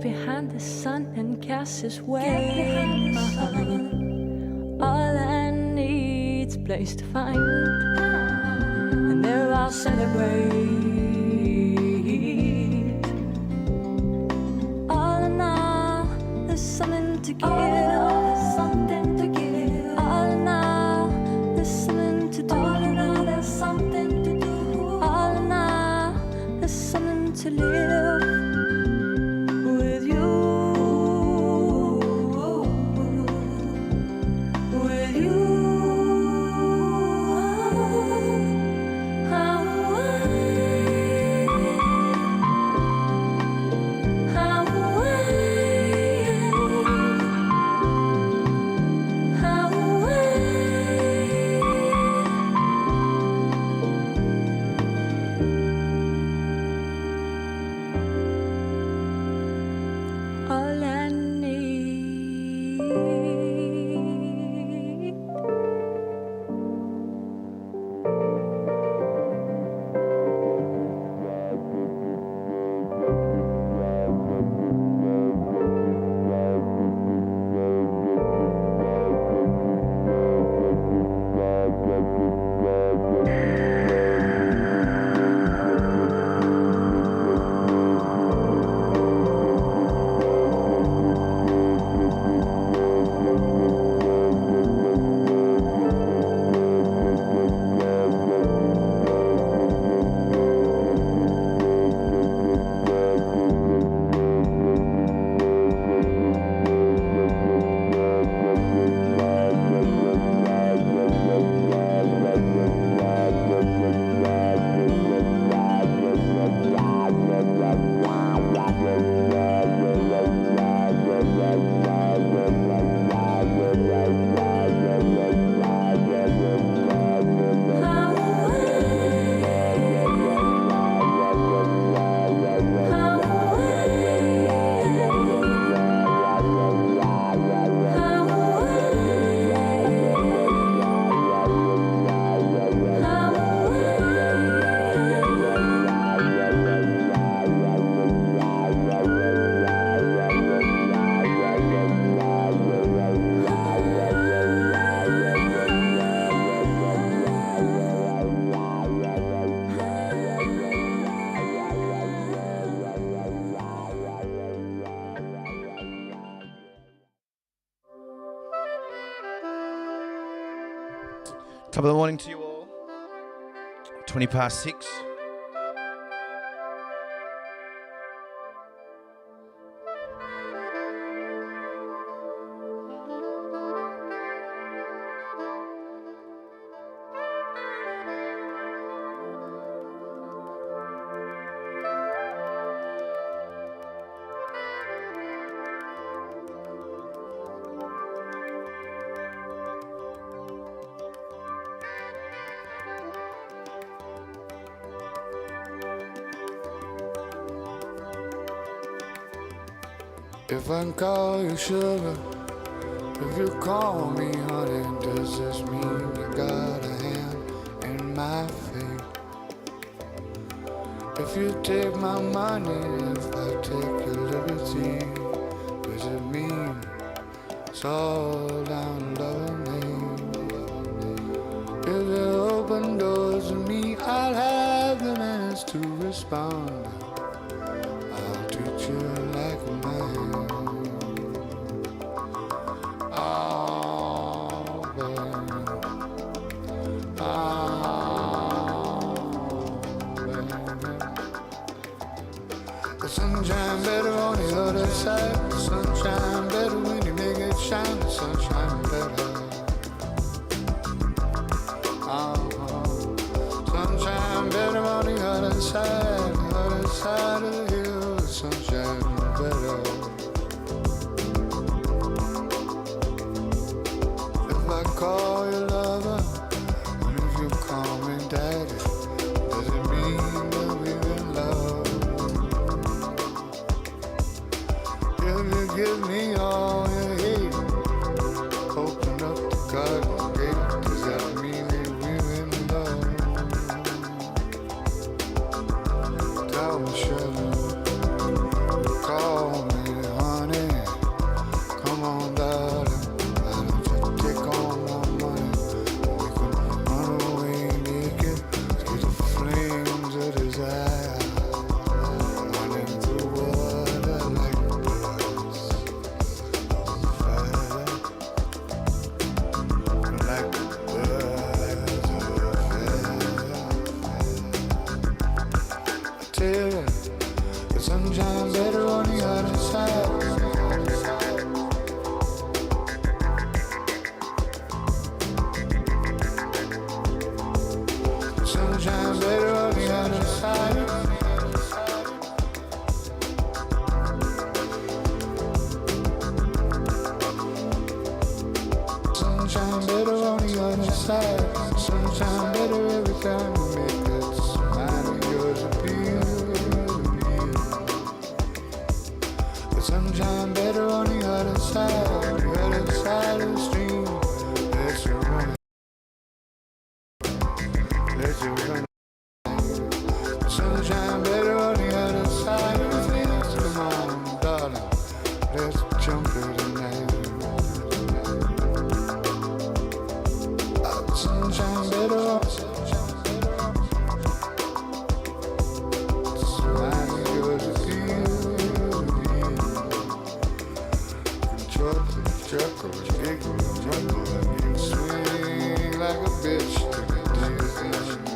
Behind the sun and cast his way. All I need's a place to find, and there I'll celebrate. All in all, there's something to give. Something to give. All in all, there's something to do. All in all, there's something to do. All in all, there's something to live. Top of the morning to you all. 20 past 6. If I call you sugar, if you call me honey, does this mean you got a hand in my fate? If you take my money, if I take your liberty, does it mean it's all down love name? If you open doors to me, I'll have the manners to respond. I'll treat you like a man. Oh, baby. Oh, baby. The sunshine better on the other side. The sunshine better when you make it shine. The sunshine better. Sunshine better on the other side of the hill. The sunshine better. If I call you lover, and if you call me daddy, does it mean that we're in love? If you give me all you hate, open up the garden gate, does that mean that we're in love? Tell me, sugar, call me honey, come on darling, why don't you take all my money, we can run away naked, through the flames of desire, running through water like birds of fire, like birds of fire. I tell you, the sunshine better on the other side. Sunshine better on the other side. Sunshine better on the other side. Sunshine better every time you make that smile of yours appeal. The sunshine better on the other side of the stream. Let you run, let you run. The sunshine better on the other side of the fields. Come on, darling, let's jump it tonight. The sunshine better on the smile of yours appeal. Chuckle, jiggle, jumble, and you swing like a bitch to the Disney.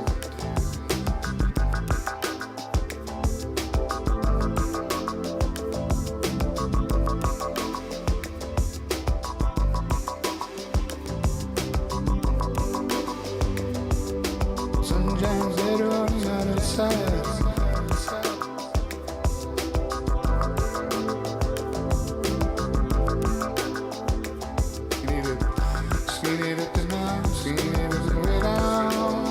Sunshine's better on the other side. Seen it at the night, seen it at the way down.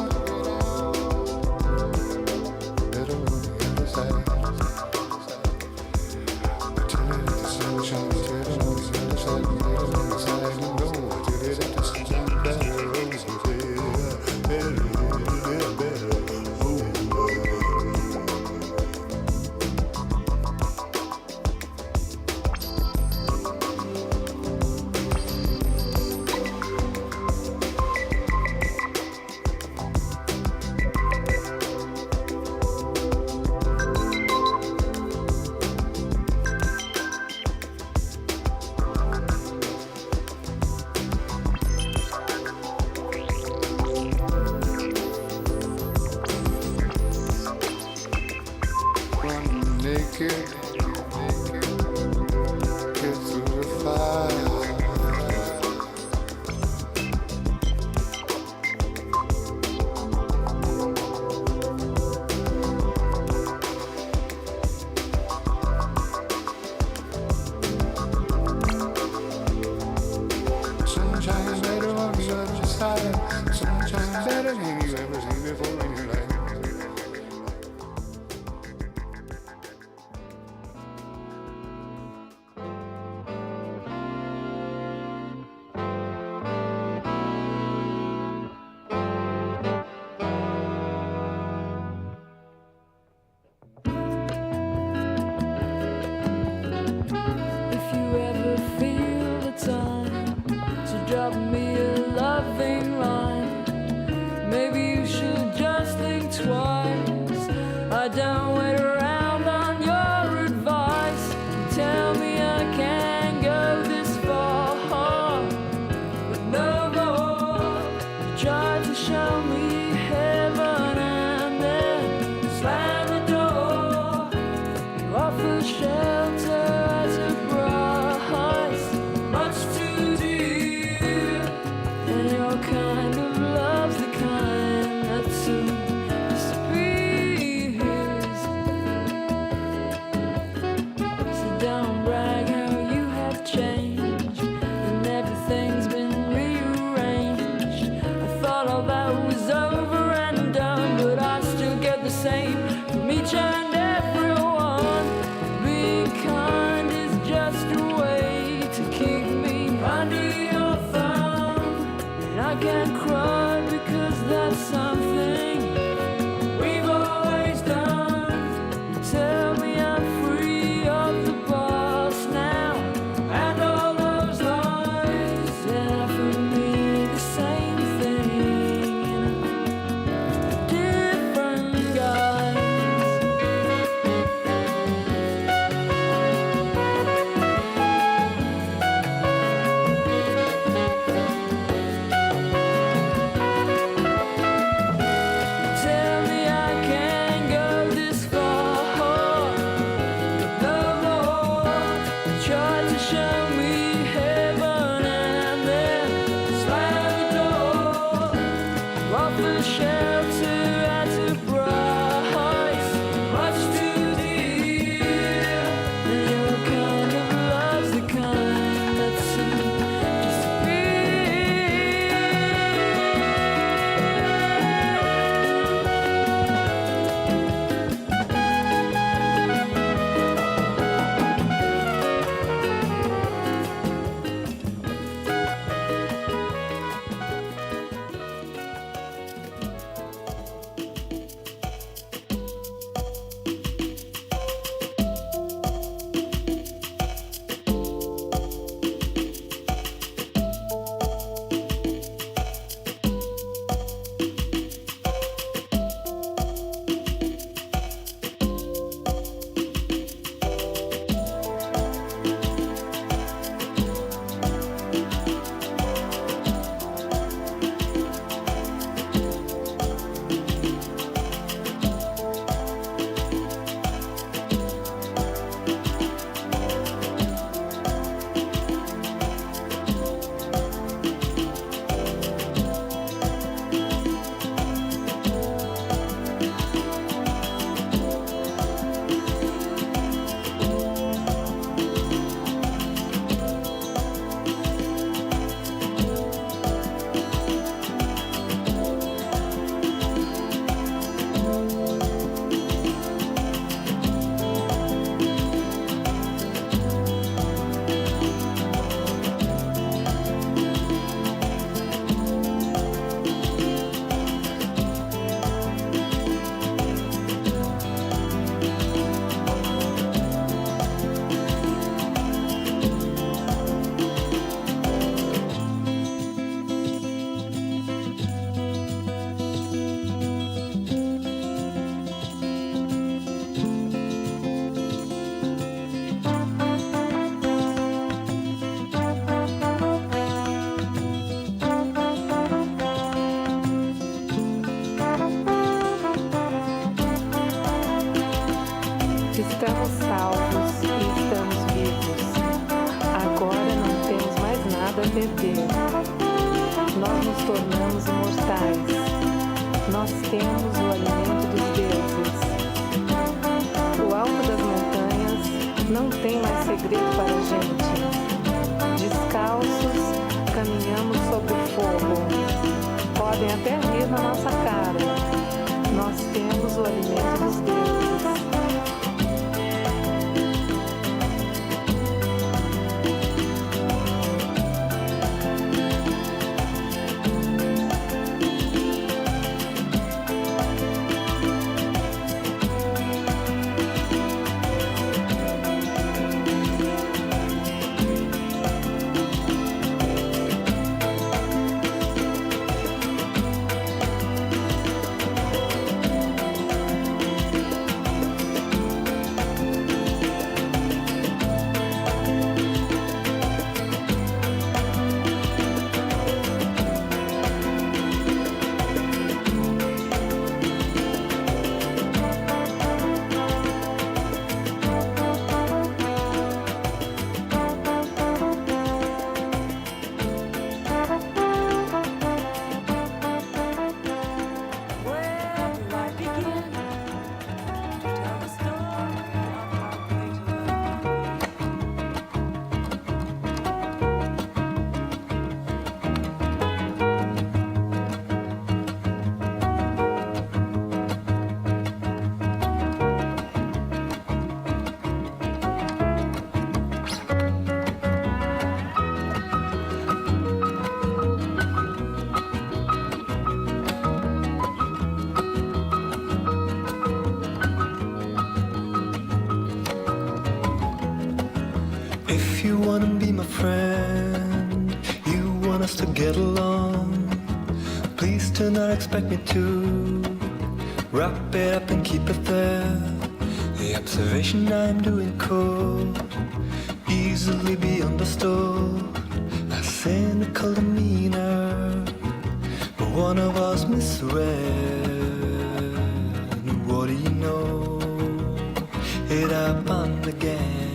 Better on the other side. Tell it at the sunshine, tell it on the other side, better on the side. You know, tell it at the sunshine, better over there, better. Naked, get through the fire. Sunshine better on the other side. Sunshine better than you ever seen before in your life. drop me a loving line. Maybe you should just think twice. I don't wait around on your advice. Tell me I can't go this far, but no more. You tried to show me heaven and then slam the door. You offered shelter at a price much too dear, and your kind of love's the kind that soon disappears. So don't brag how you have changed and everything's been rearranged. I thought all that was over and done, but I still get the same from each and everyone. Being kind is just a way to keep me under your thumb, and I can't cry because that's something we've always done. You tell me I'm free of the past now, and all those lies, and for me the same thing in a different guise. Tell me I can't go this far, but no more. You tried to show me heaven and then slam the door. You offered shelter at a price much too dear, and your kind of love's the kind that soon Estamos salvos e estamos vivos. Agora não temos mais nada a perder. Nós nos tornamos imortais. Nós temos o alimento dos deuses. O alto das montanhas não tem mais segredo para a gente. Descalços, caminhamos sobre o fogo. Podem até rir na nossa cara. Nós temos o alimento dos deuses. want us to get along. Please do not expect me to wrap it up and keep it there. The observation I'm doing could easily be understood. A cynical demeanor, but one of us misread. What do you know? It happened again.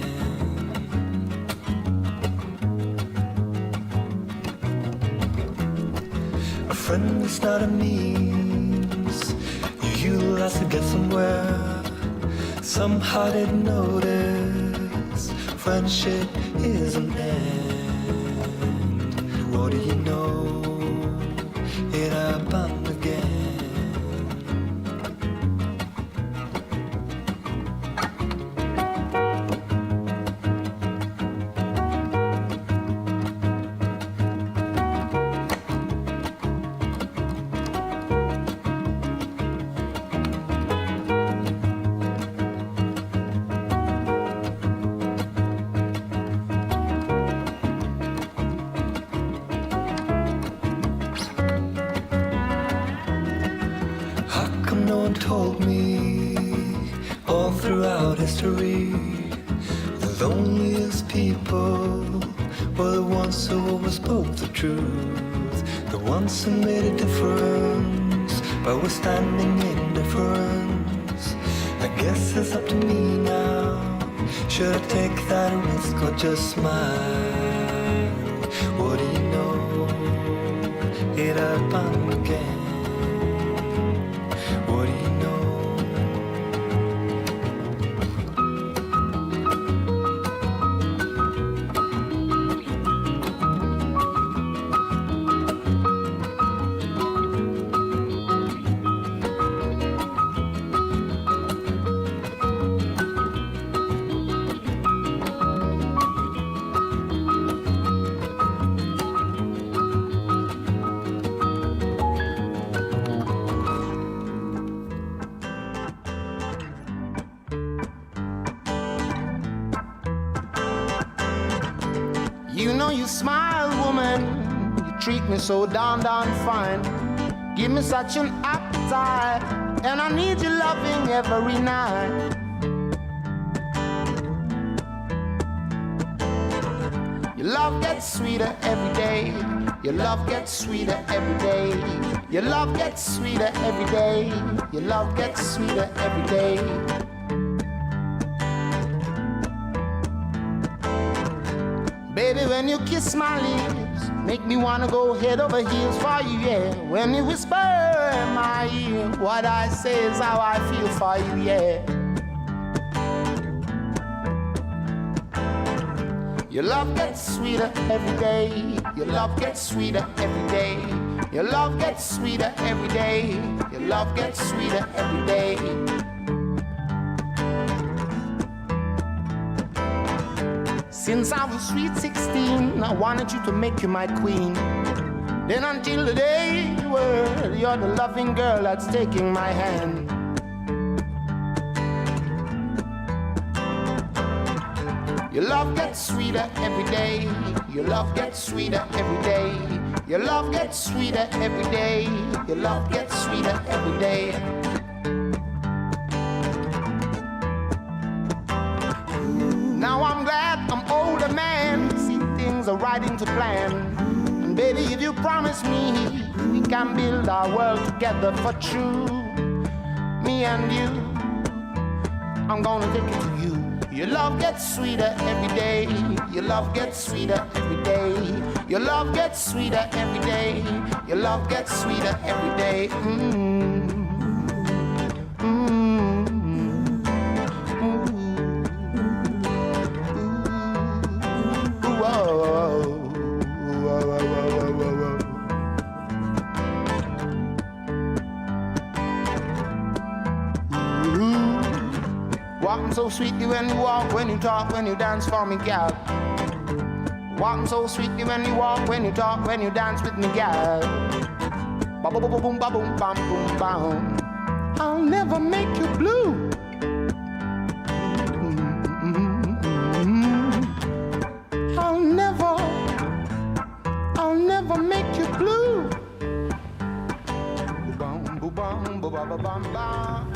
A friend is not a means you utilize to get somewhere. Somehow didn't notice friendship is an end. What do you know? It happened again. Told me all throughout history the loneliest people were the ones who always spoke the truth, the ones who made a difference by withstanding indifference. I guess it's up to me now. Should I take that risk or just smile? What do you know? It happened again. What do you know? You know you smile, woman. You treat me so darn fine. Give me such an appetite, and I need your loving every night. Your love gets sweeter every day. Your love gets sweeter every day. Your love gets sweeter every day. Your love gets sweeter every day. Baby, when you kiss my lips, make me wanna go head over heels for you, yeah. When you whisper in my ear, what I say is how I feel for you, yeah. Your love gets sweeter every day. Your love gets sweeter every day. Your love gets sweeter every day. Your love gets sweeter every day. Since I was sweet 16, I wanted you to make you my queen. Then until the day you were, you're the loving girl that's taking my hand. Your love gets sweeter every day. Your love gets sweeter every day. Your love gets sweeter every day. Your love gets sweeter every day. Now I'm glad I'm older man. See, things are right into plan. And baby, if you promise me, we can build our world together for true. Me and you, I'm gonna take it to you. Your love gets sweeter every day. Your love gets sweeter every day. Your love gets sweeter every day. Your love gets sweeter every day. Walking so sweetly when you walk, when you talk, when you dance for me, gal. Walking so sweetly when you walk, when you talk, when you dance with me, gal. Ba ba ba boom ba boom bam boom bam. I'll never make you blue. I'll never never make you blue. Bum, boo, bum, boo, ba, ba, bum, ba.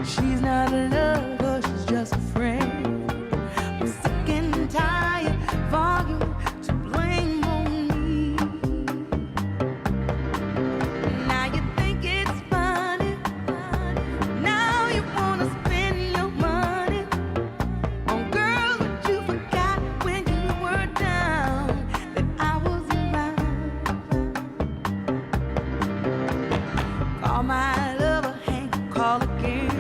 She's not a lover, she's just a friend. I'm sick and tired for you to blame on me. Now you think it's funny. Now you wanna spend your money on girls that you forgot when you were down, that I was around. Call my lover, hang, call again.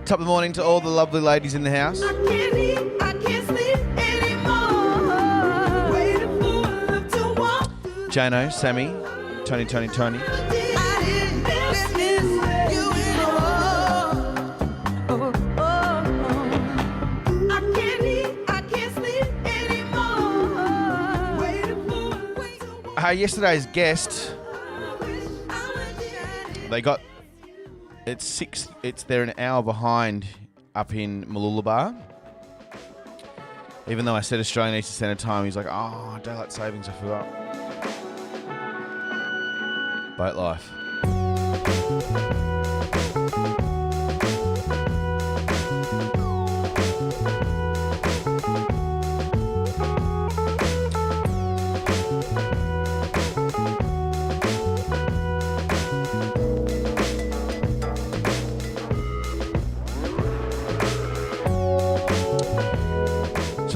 Top of the morning to all the lovely ladies in the house. Jano, Sammy, Tony. Yesterday's guest, they got it's 6. They're an hour behind up in Mooloolaba. Even though I said Australian Eastern Standard Time, he's like, "Oh, daylight savings, I forgot." Boat life.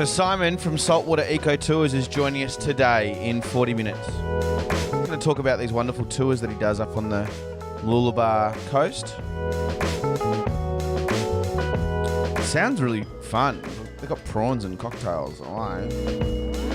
So Simon from Salwater Eco Tours is joining us today in 40 minutes. We're going to talk about these wonderful tours that he does up on the Mooloolaba coast. It sounds really fun. They've got prawns and cocktails. Oh,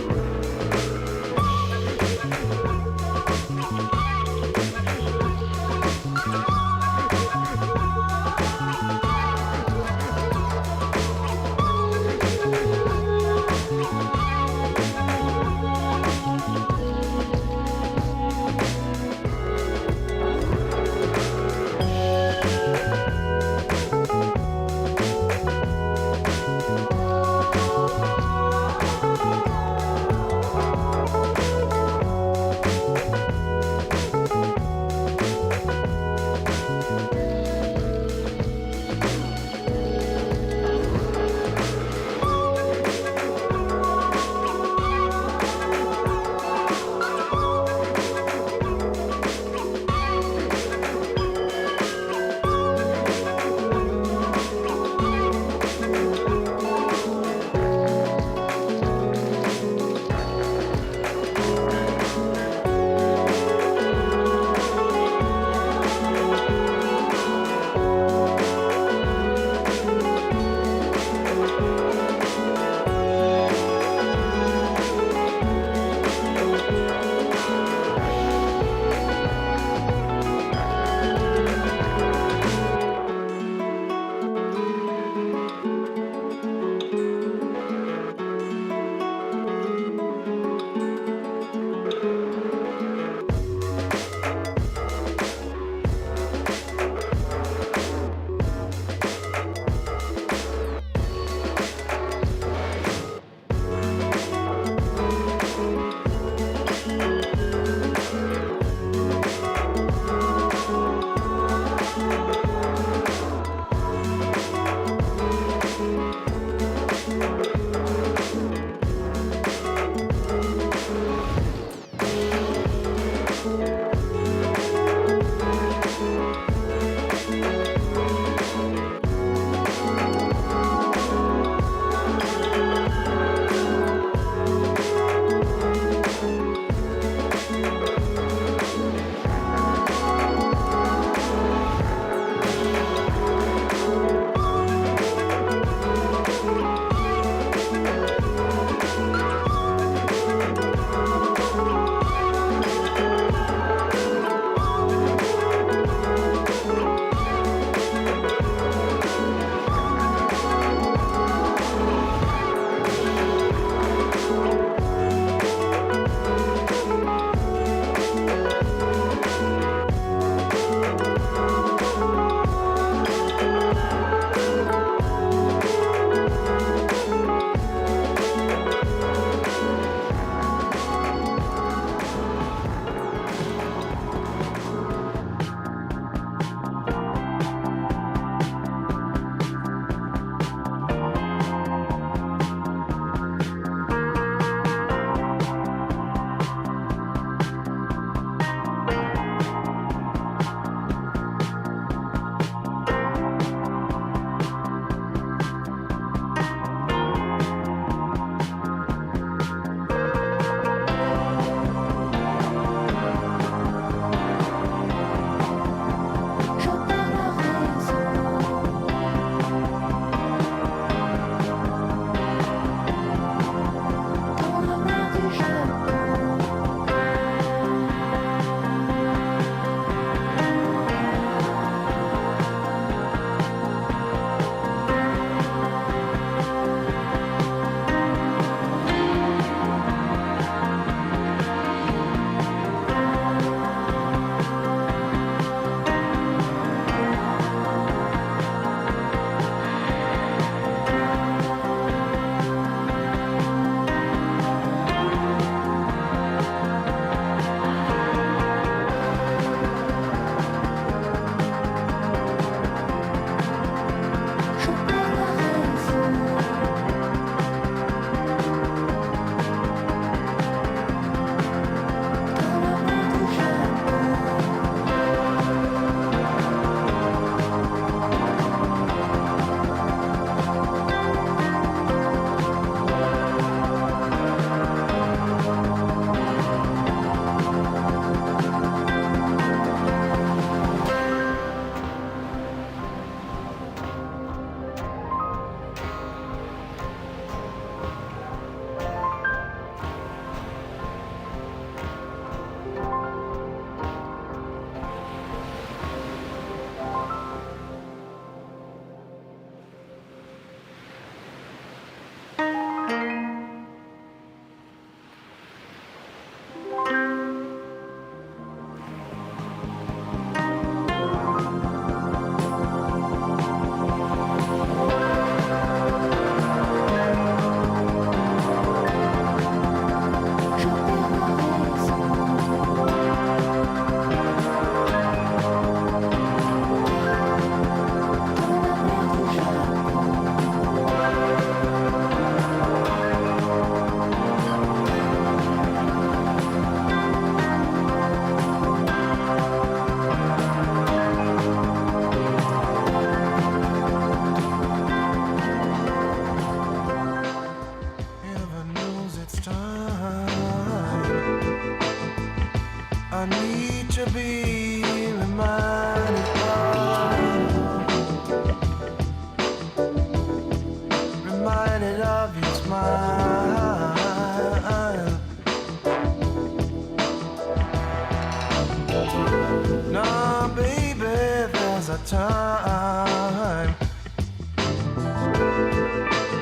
summertime.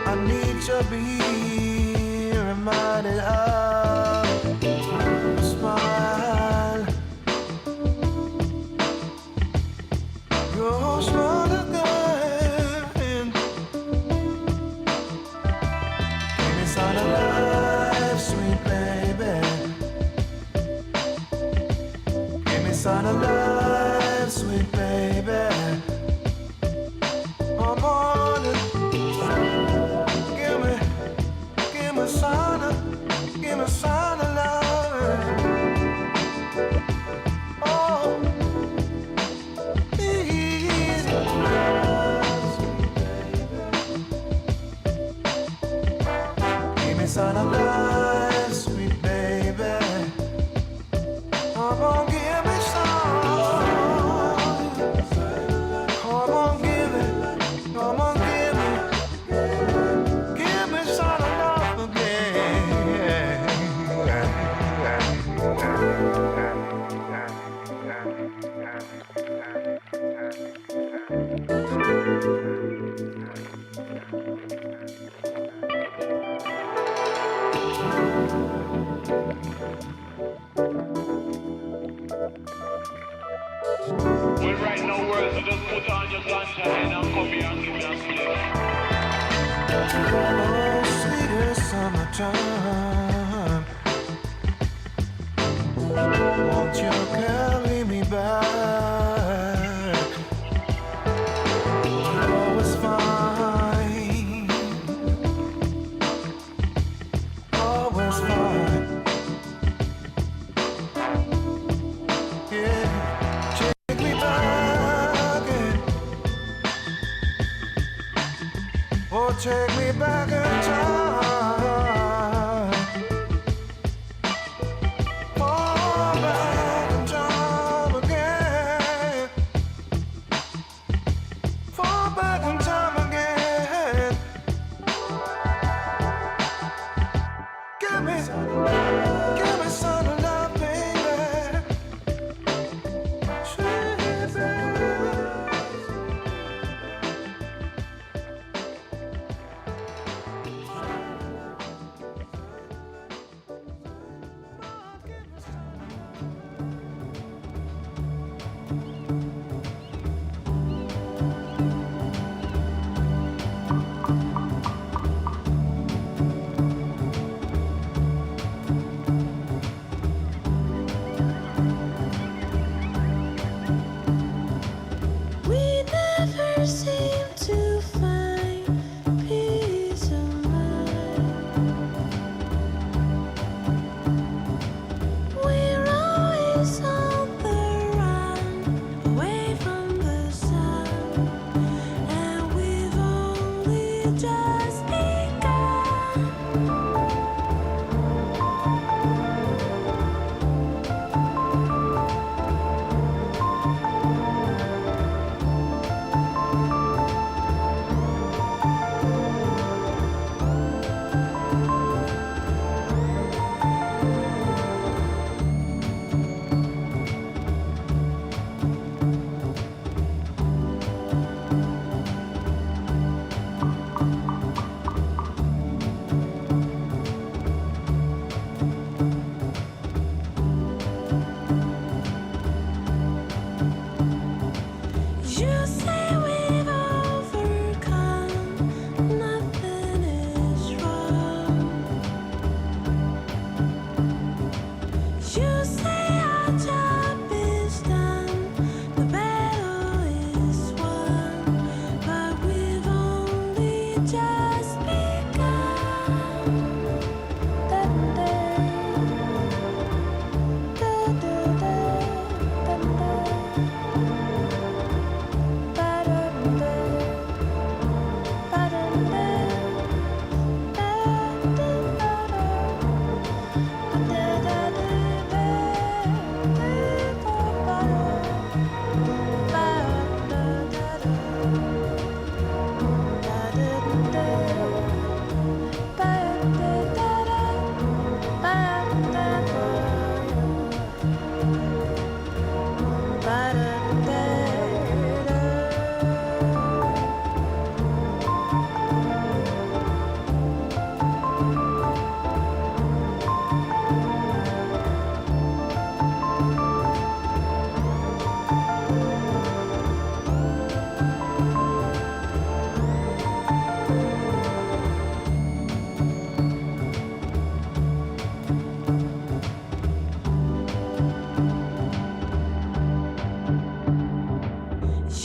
I need to be reminded of a smile. Your smile again. Give me some of life, sweet baby. Give me some of life, sweet baby. I'm on it. Give me some of love. Oh, please. Give me some of love, sweet baby. Come on, give me some. Come on, give it. Come on, give me. Give me some love again. We write no words, you just put on your sunshine and come here and give me a split. Oh, sweetest summertime. Won't you carry me back? Always fine. Always fine. Yeah. Take me back. Oh, take me back in time. Oh, back in time again. Fall back in time again. Give me some love, baby. Sweet baby. We never seem to find peace of mind. We're always on the run, away from the sun, and we've only just begun. You say we've overcome, nothing is wrong. You say our job is done, the battle is won, but we've only just begun. Da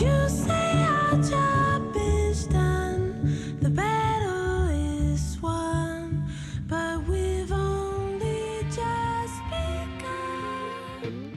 You say our job is done, the battle is won, but we've only just begun.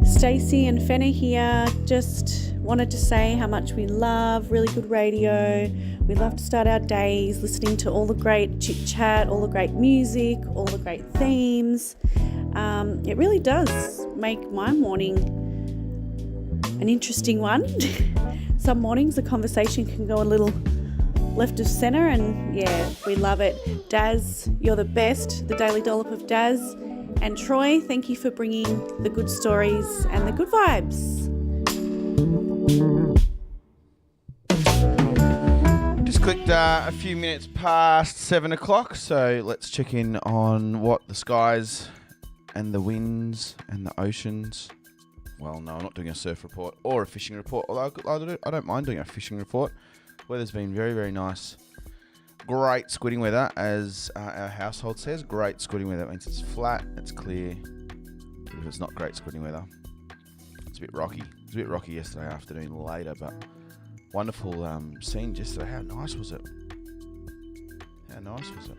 Stacey and Fenna here. Just wanted to say how much we love really good radio. We love to start our days listening to all the great chit chat, all the great music, all the great themes. It really does make my morning an interesting one. Some mornings the conversation can go a little left of centre, and yeah, we love it. Daz, you're the best, the Daily Dollop of Daz. And Troy, thank you for bringing the good stories and the good vibes. Just clicked a few minutes past 7 o'clock, so let's check in on what the skies and the winds and the oceans. Well, no, I'm not doing a surf report or a fishing report, although I don't mind doing a fishing report. Weather's been very, very nice. Great squidding weather, as our household says. Great squidding weather. That means it's flat, it's clear. If it's not great squidding weather, it's a bit rocky. It was a bit rocky yesterday afternoon later, but wonderful scene yesterday. How nice was it? How nice was it?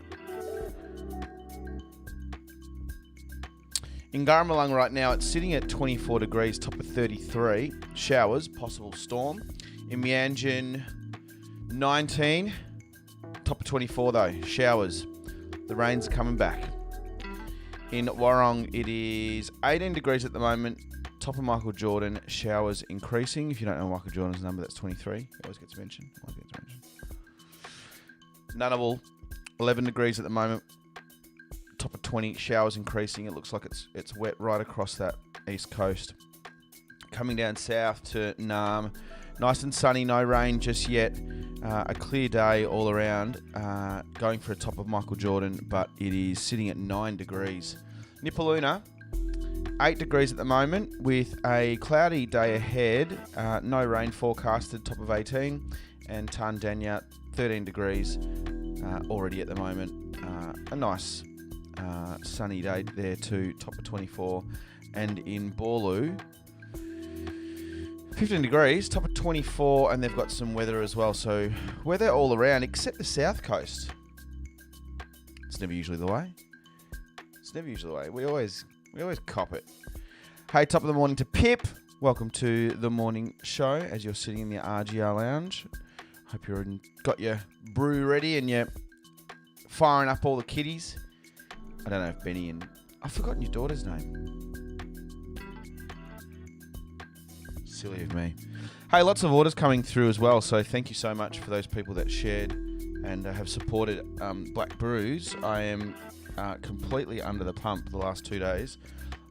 In Garmalung right now, it's sitting at 24 degrees, top of 33. Showers, possible storm. In Mianjin, 19. Top of 24 though, showers. The rain's coming back. In Warrong, it is 18 degrees at the moment. Top of Michael Jordan, showers increasing. If you don't know Michael Jordan's number, that's 23. It always gets mentioned. Nunnable, 11 degrees at the moment. Top of 20, showers increasing. It looks like it's wet right across that east coast. Coming down south to Naarm, nice and sunny, no rain just yet. A clear day all around. Going for a top of Michael Jordan, but it is sitting at 9 degrees. Nipaluna, 8 degrees at the moment with a cloudy day ahead. No rain forecasted, top of 18. And Tandanya, 13 degrees already at the moment. A nice sunny day there too, top of 24. And in Borlu, 15 degrees, top of 24, and they've got some weather as well. So weather all around, except the south coast. It's never usually the way. We always cop it. Hey, top of the morning to Pip. Welcome to the morning show as you're sitting in the RGR lounge. Hope you're got your brew ready and you're firing up all the kiddies. I don't know if Benny and... I've forgotten your daughter's name. Silly of me. Hey, lots of orders coming through as well, so thank you so much for those people that shared and have supported Black Brews. I am completely under the pump the last 2 days.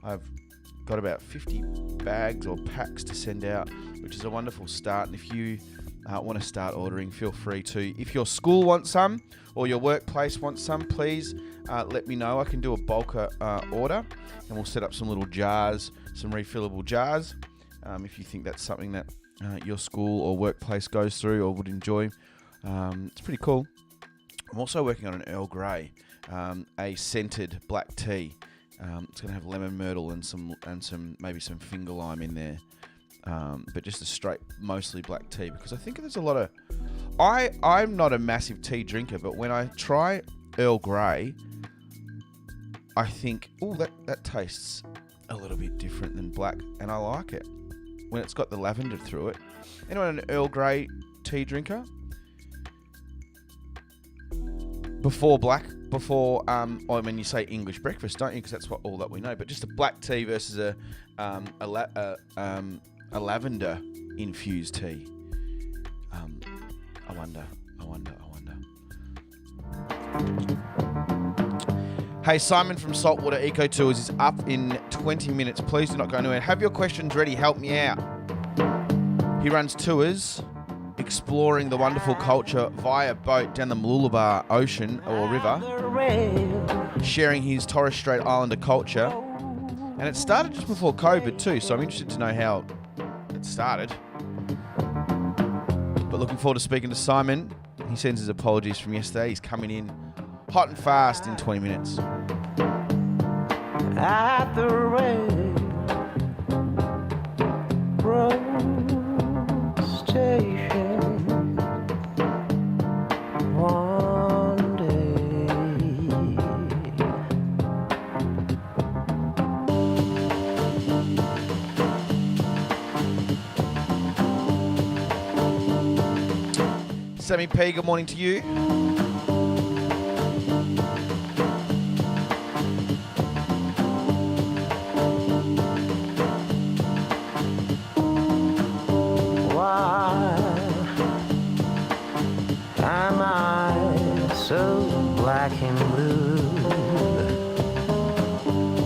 I've got about 50 bags or packs to send out, which is a wonderful start. And if you want to start ordering, feel free to. If your school wants some or your workplace wants some, please let me know. I can do a bulk order and we'll set up some little jars, some refillable jars. If you think that's something that your school or workplace goes through or would enjoy, it's pretty cool. I'm also working on an Earl Grey, a scented black tea. It's going to have lemon myrtle and some maybe some finger lime in there, but just a straight, mostly black tea, because I think there's a lot of... I'm not a massive tea drinker, but when I try Earl Grey, I think, oh, that tastes a little bit different than black, and I like it when it's got the lavender through it. Anyone an Earl Grey tea drinker? Before or when you say English breakfast, don't you? Because that's all that we know. But just a black tea versus a lavender infused tea. I wonder. Hey, Simon from Saltwater Eco Tours is up in 20 minutes. Please do not go anywhere. Have your questions ready. Help me out. He runs tours exploring the wonderful culture via boat down the Mooloolaba Ocean or river, sharing his Torres Strait Islander culture. And it started just before COVID too, so I'm interested to know how it started. But looking forward to speaking to Simon. He sends his apologies from yesterday. He's coming in hot and fast in 20 minutes. At the railroad station one day, Sammy P, good morning to you. Am I so black and blue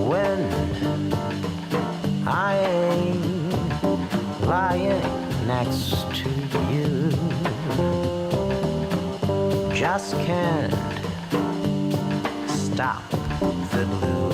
when I ain't lying next to you? Just can't stop the blues.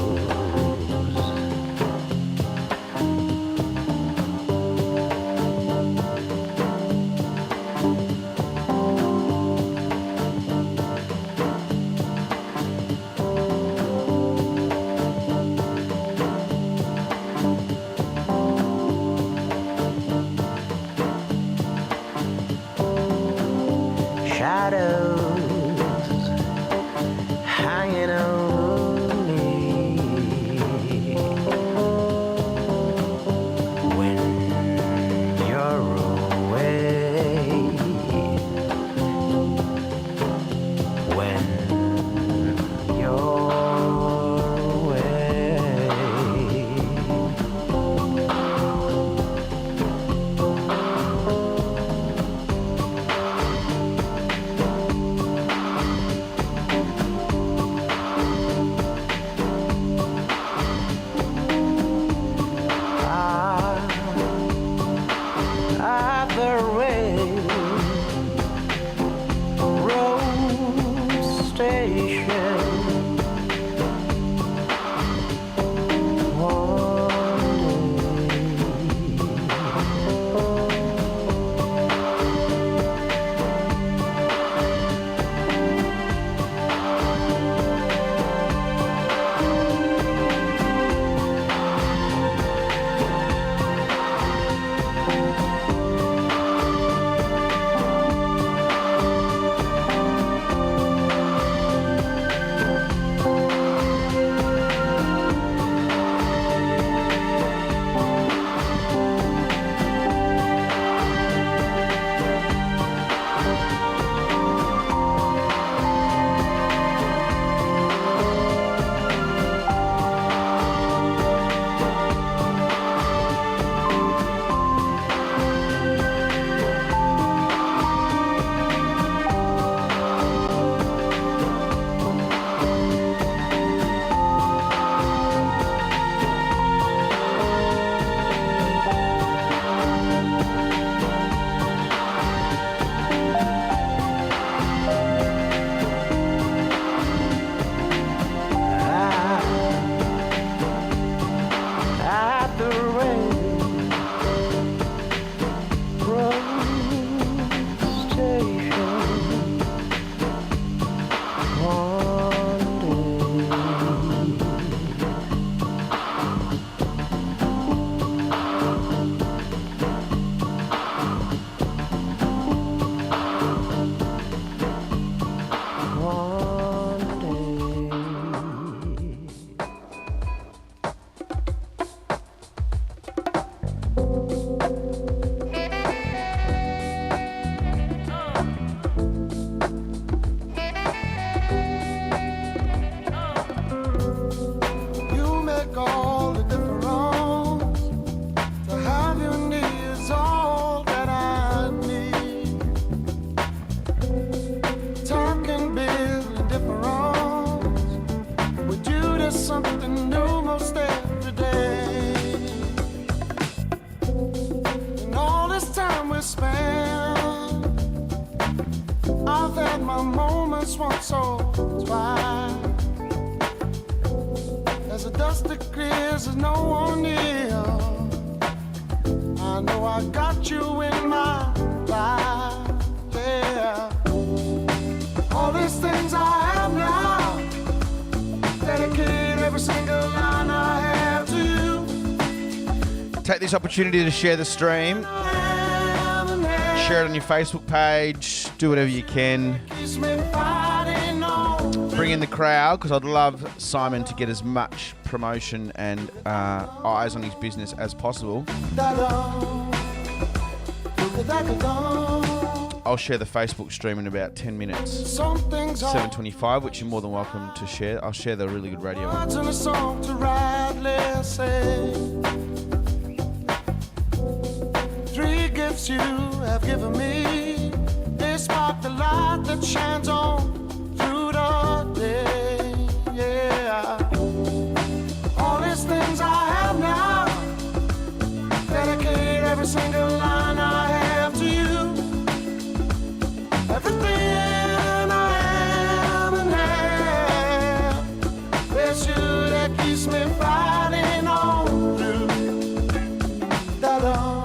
Shadows hanging over me. once or twice. As the dust that clears, there's no one near. I know I got you in my life, yeah. All these things I have now, dedicate every single line I have to you. Take this opportunity to share the stream. Share it on your Facebook page. Do whatever you can. Bring in the crowd, because I'd love Simon to get as much promotion and eyes on his business as possible. I'll share the Facebook stream in about 10 minutes. 7:25, which you're more than welcome to share. I'll share the really good radio one. Three gifts you have given me, they spark the light that shines on through the day, yeah. All these things I have now, dedicate every single line I have to you. Everything I am and have, it's you that keeps me fighting on through. Da-dum.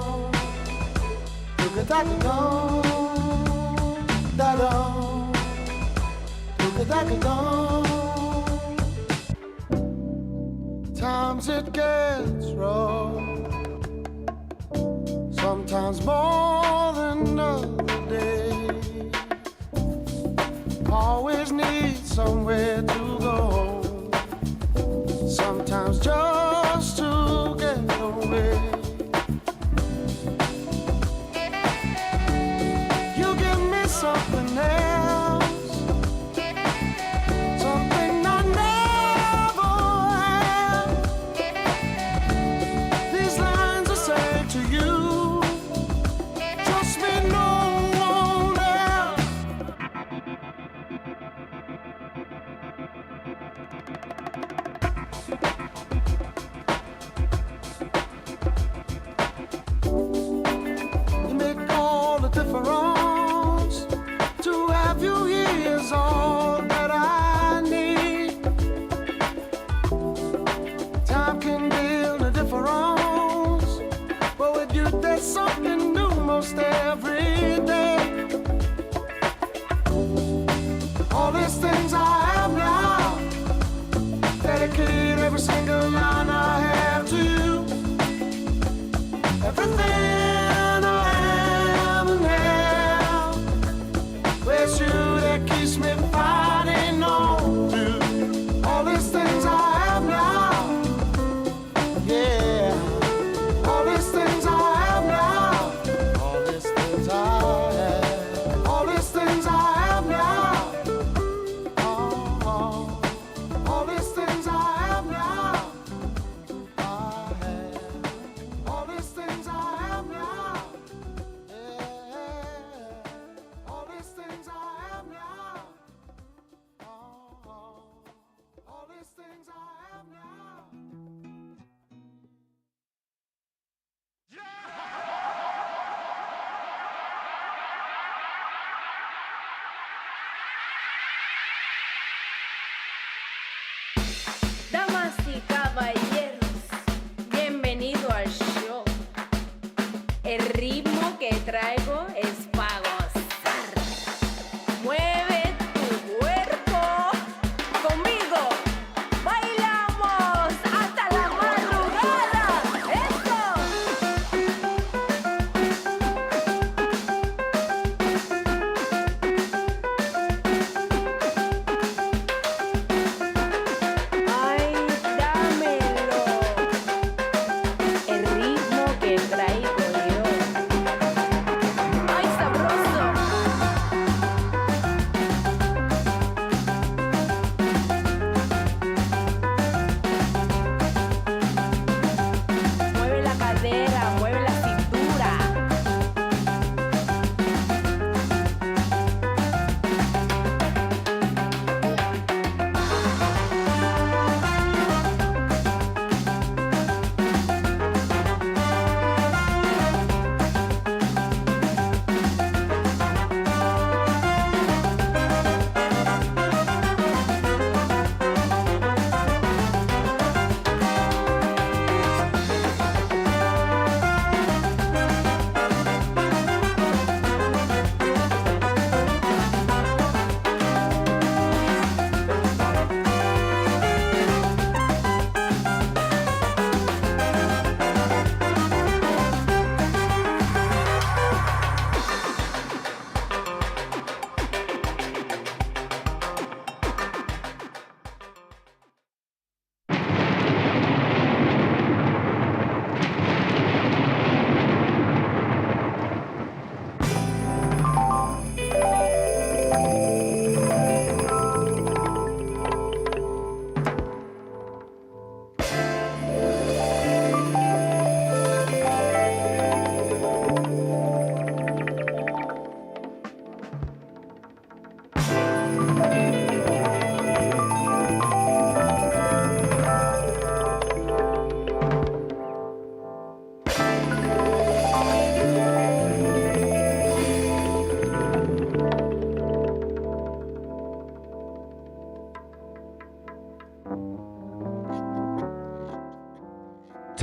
Times it gets rough, sometimes more than other days. Always need somewhere to go, sometimes just to get away. Something else, something I never had. These lines I say to you, trust me, no one else.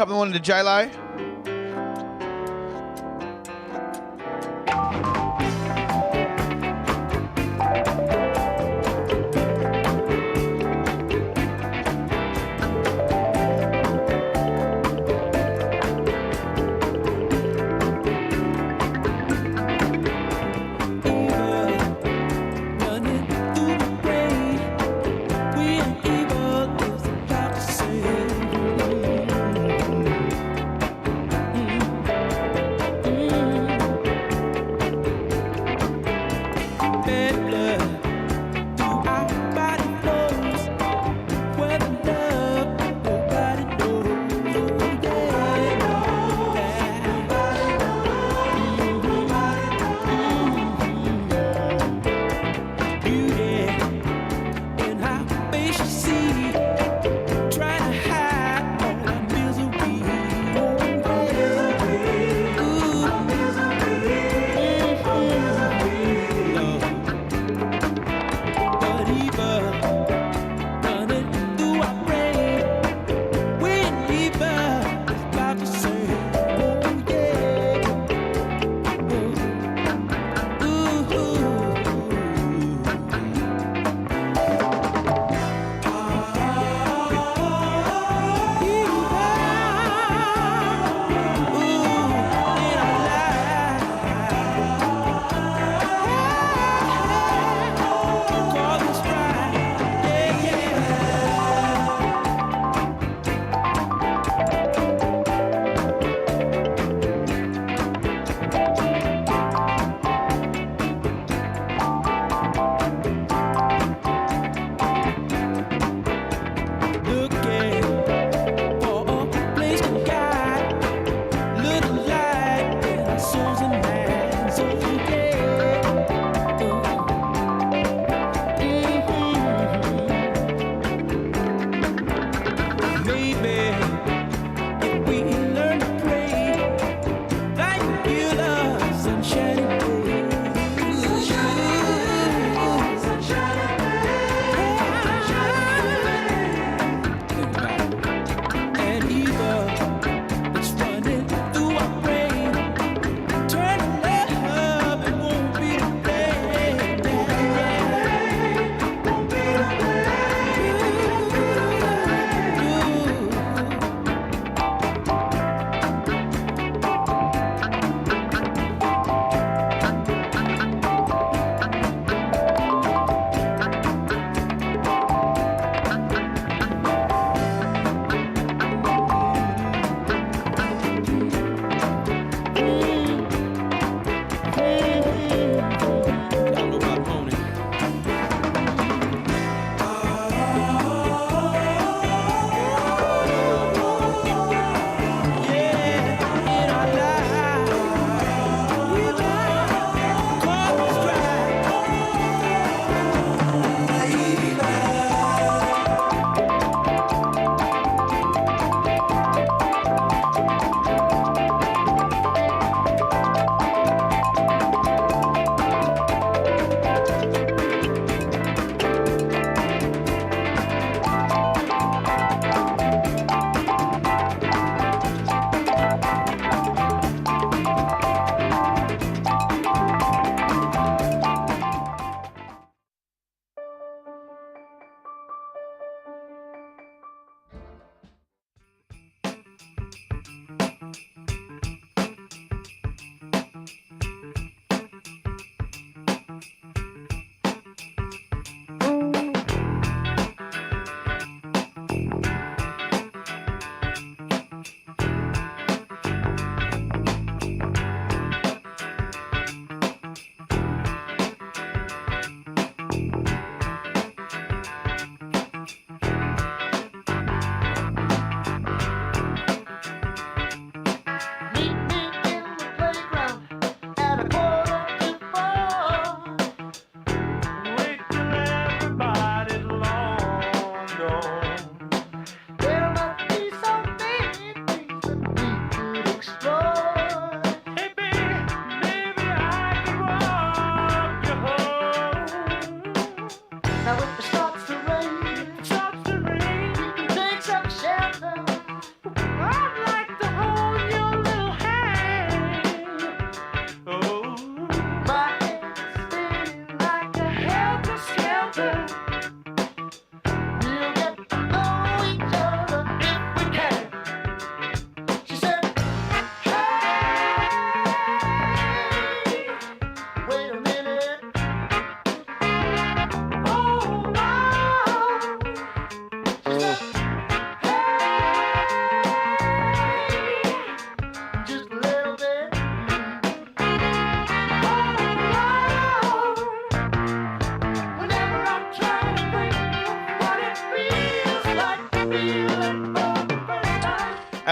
Top of the morning to J-Lo.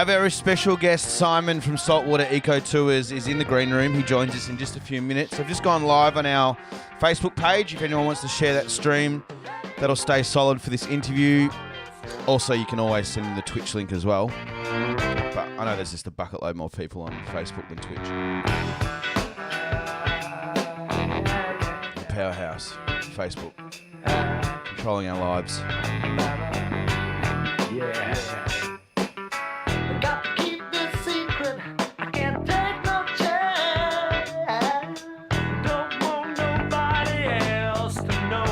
Our very special guest, Simon from Saltwater Eco Tours, is in the green room. He joins us in just a few minutes. I've just gone live on our Facebook page. If anyone wants to share that stream, that'll stay solid for this interview. Also, you can always send in the Twitch link as well. But I know there's just a bucket load more people on Facebook than Twitch. The powerhouse, Facebook, controlling our lives. Yeah. Got to keep this secret. I can't take no chance. Don't want nobody else to know.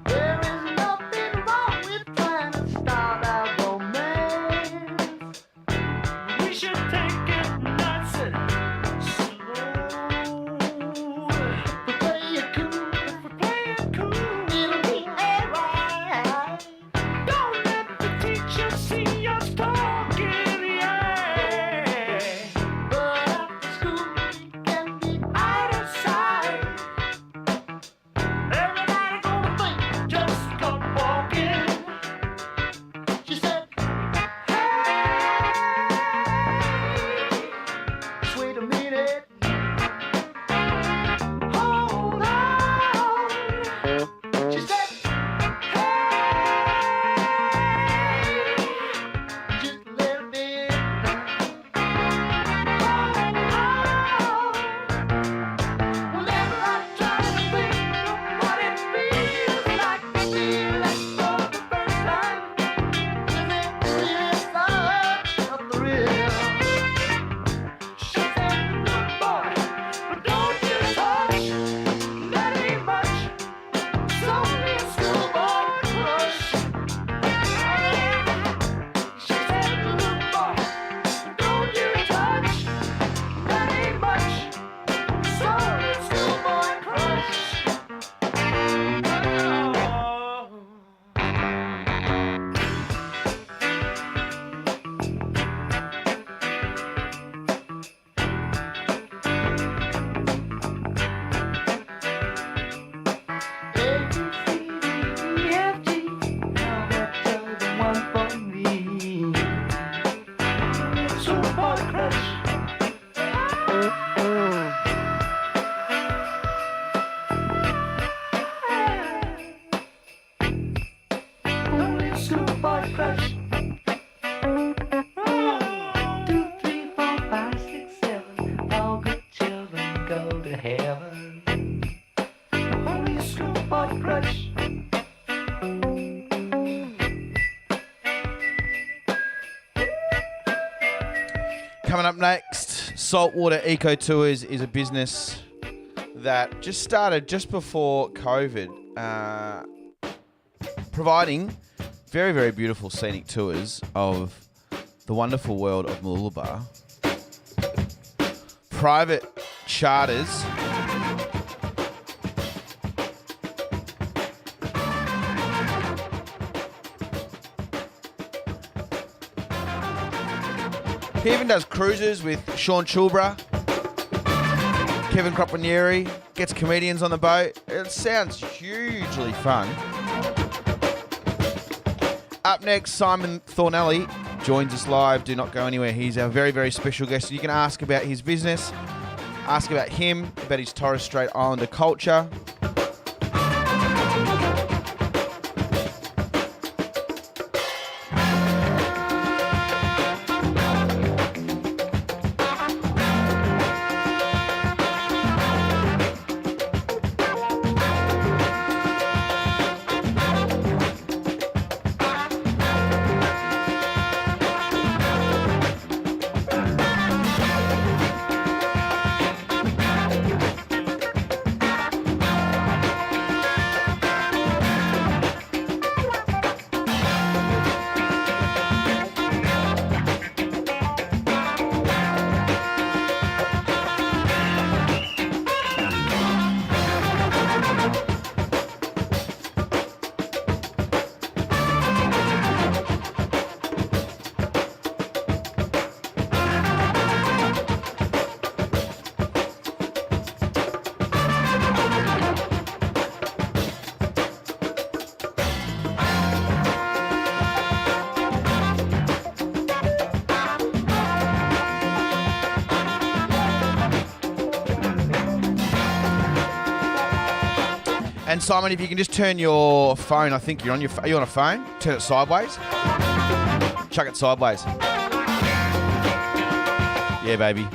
There is nothing wrong with trying to start our romance. We should take it nice and slow. If we play it cool, it'll be alright. Don't let the teacher see us talking, yeah. But after school, we can be out of sight. Everybody gonna think just come walking. She said, hey, wait a minute. Hold on. She said, just a little bit. Whenever I try to think of what it feels like to feel it for the first time, is it really such a thrill? She said, look, boy, but don't you touch, that ain't much. It's only a schoolboy crush. She said, look, boy, don't you touch, that ain't much. It's only a schoolboy crush. Schoolboy crush. 2, 3, 4, 5, 6, 7. All good children go to heaven. Only a schoolboy crush. Coming up next, Saltwater Eco Tours is a business that just started just before COVID, providing very, very beautiful scenic tours of the wonderful world of Mooloolaba. Private charters. He even does cruises with Sean Chulbra, Kevin Cropanieri, gets comedians on the boat. It sounds hugely fun. Up next, Simon Thornalley joins us live. Do not go anywhere. He's our very, very special guest. You can ask about his business, ask about him, about his Torres Strait Islander culture. And Simon, if you can just turn your phone, I think you're on are you on a phone? Turn it sideways. Chuck it sideways. Yeah, baby.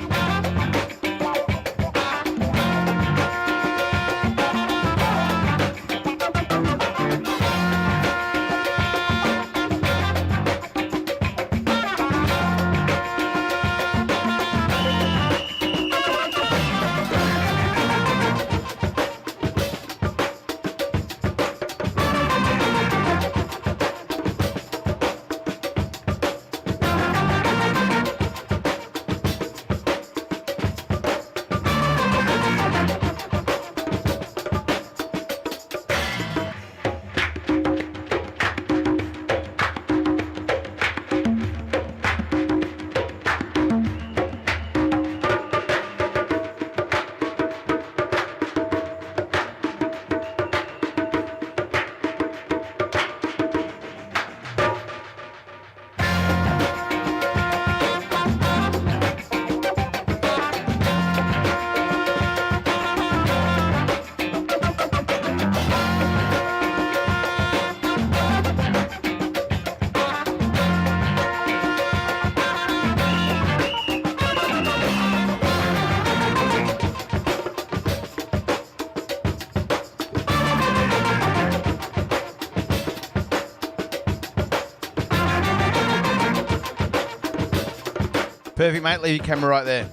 Perfect, mate. Leave your camera right there.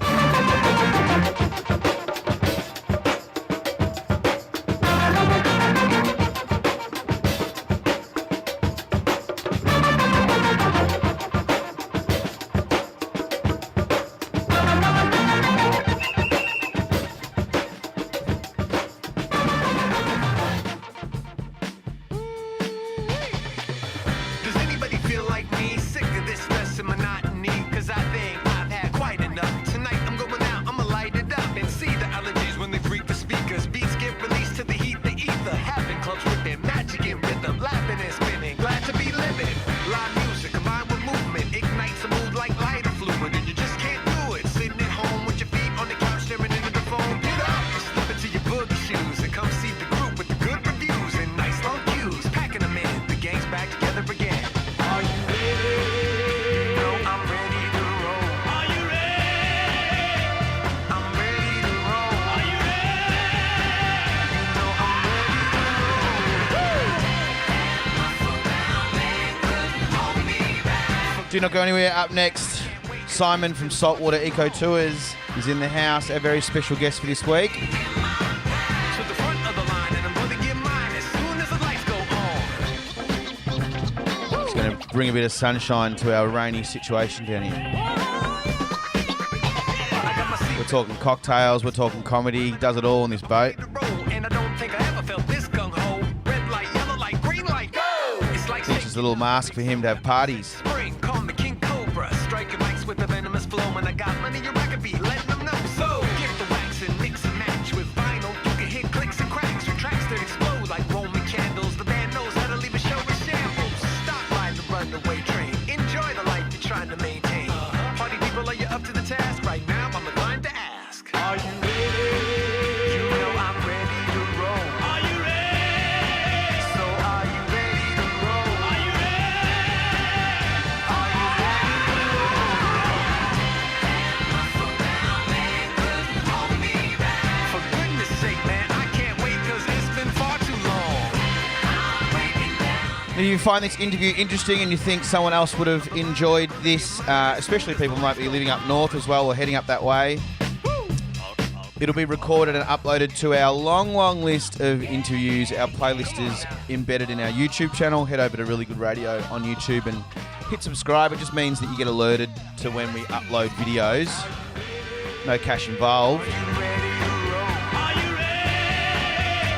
Does anybody feel like me? Sick of this stress and monotony? Cause I think I've had quite enough. Tonight I'm going out, I'ma light it up and see the allergies when they freak the speakers. Beats get released to the heat, the ether. Having clubs with their magic and rhythm. Laughing and spinning, glad to be living. Live music combined with movement ignites a mood like lighter fluid. And you just can't do it. Sitting at home with your feet on the couch staring into the phone. Get up, slip into your boogie shoes and come see the group with the good reviews and nice long queues. Packing them in, the gang's back together again. Are you ready? No, I'm ready to roll. Are you ready? I'm ready to roll. Are you ready? You know I'm ready to roll. Do not go anywhere. Up next, Simon from Saltwater Eco Tours is in the house, our very special guest for this week. To the front of the line and I'm gonna get mine as soon as the lights go on. It's going to bring a bit of sunshine to our rainy situation down here. I got my seat We're talking cocktails, we're talking comedy, he does it all on this boat. to roll and I don't think I ever felt this gung-ho. Red light, yellow light, green light, go! It's like It's just a little mask for him to have parties. spring, call me King Cobra. Striking mics with the venomous flow. When I got money, you I could be letting them know. So get the wax and mix and match with vinyl. You can hit clicks and cracks with tracks that explode like Roman candles. The band knows how to leave a show in shambles. Stop by the runaway train. Enjoy the life you're trying to maintain. Party people, are you up to the task? Right now, I'm inclined to ask. Are you ready? You know I'm ready to roll. Are you ready? So are you ready to roll? Are you ready? Are you ready to roll? For goodness sake, man, I can't wait 'cause it's been far too long. If you find this interview interesting and you think someone else would have enjoyed this, especially people who might be living up north as well or heading up that way, it'll be recorded and uploaded to our long, long list of interviews. Our playlist is embedded in our YouTube channel. Head over to Really Good Radio on YouTube and hit subscribe. It just means that you get alerted to when we upload videos. No cash involved.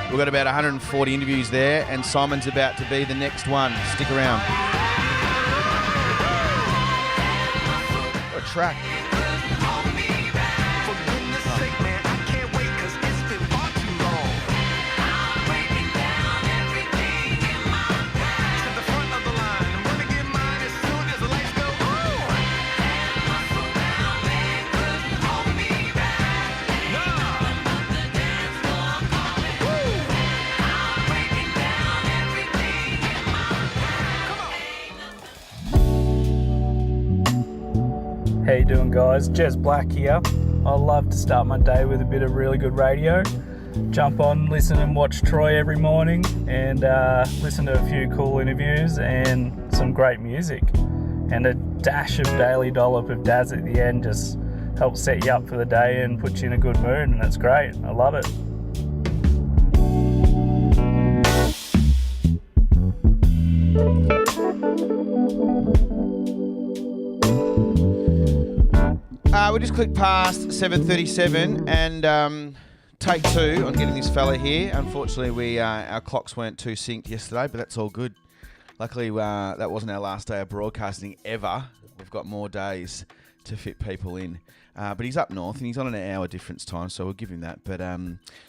We've got about 140 interviews there, and Simon's about to be the next one. Stick around. What a track. For goodness sake, man, I can't wait 'cause it's been far too long. To the front of the line, I'm gonna get mine as soon as the lights go on. Nah. How you doing, guys? Jez Black here. I love to start my day with a bit of really good radio. Jump on, listen and watch Troy every morning, and listen to a few cool interviews and some great music. And a dash of daily dollop of Daz at the end just helps set you up for the day and puts you in a good mood, and that's great. I love it. We just clicked past 7:37 and take two on getting this fella here. Unfortunately, our clocks weren't too synced yesterday, but that's all good. Luckily, that wasn't our last day of broadcasting ever. We've got more days to fit people in. But he's up north and he's on an hour difference time, so we'll give him that. But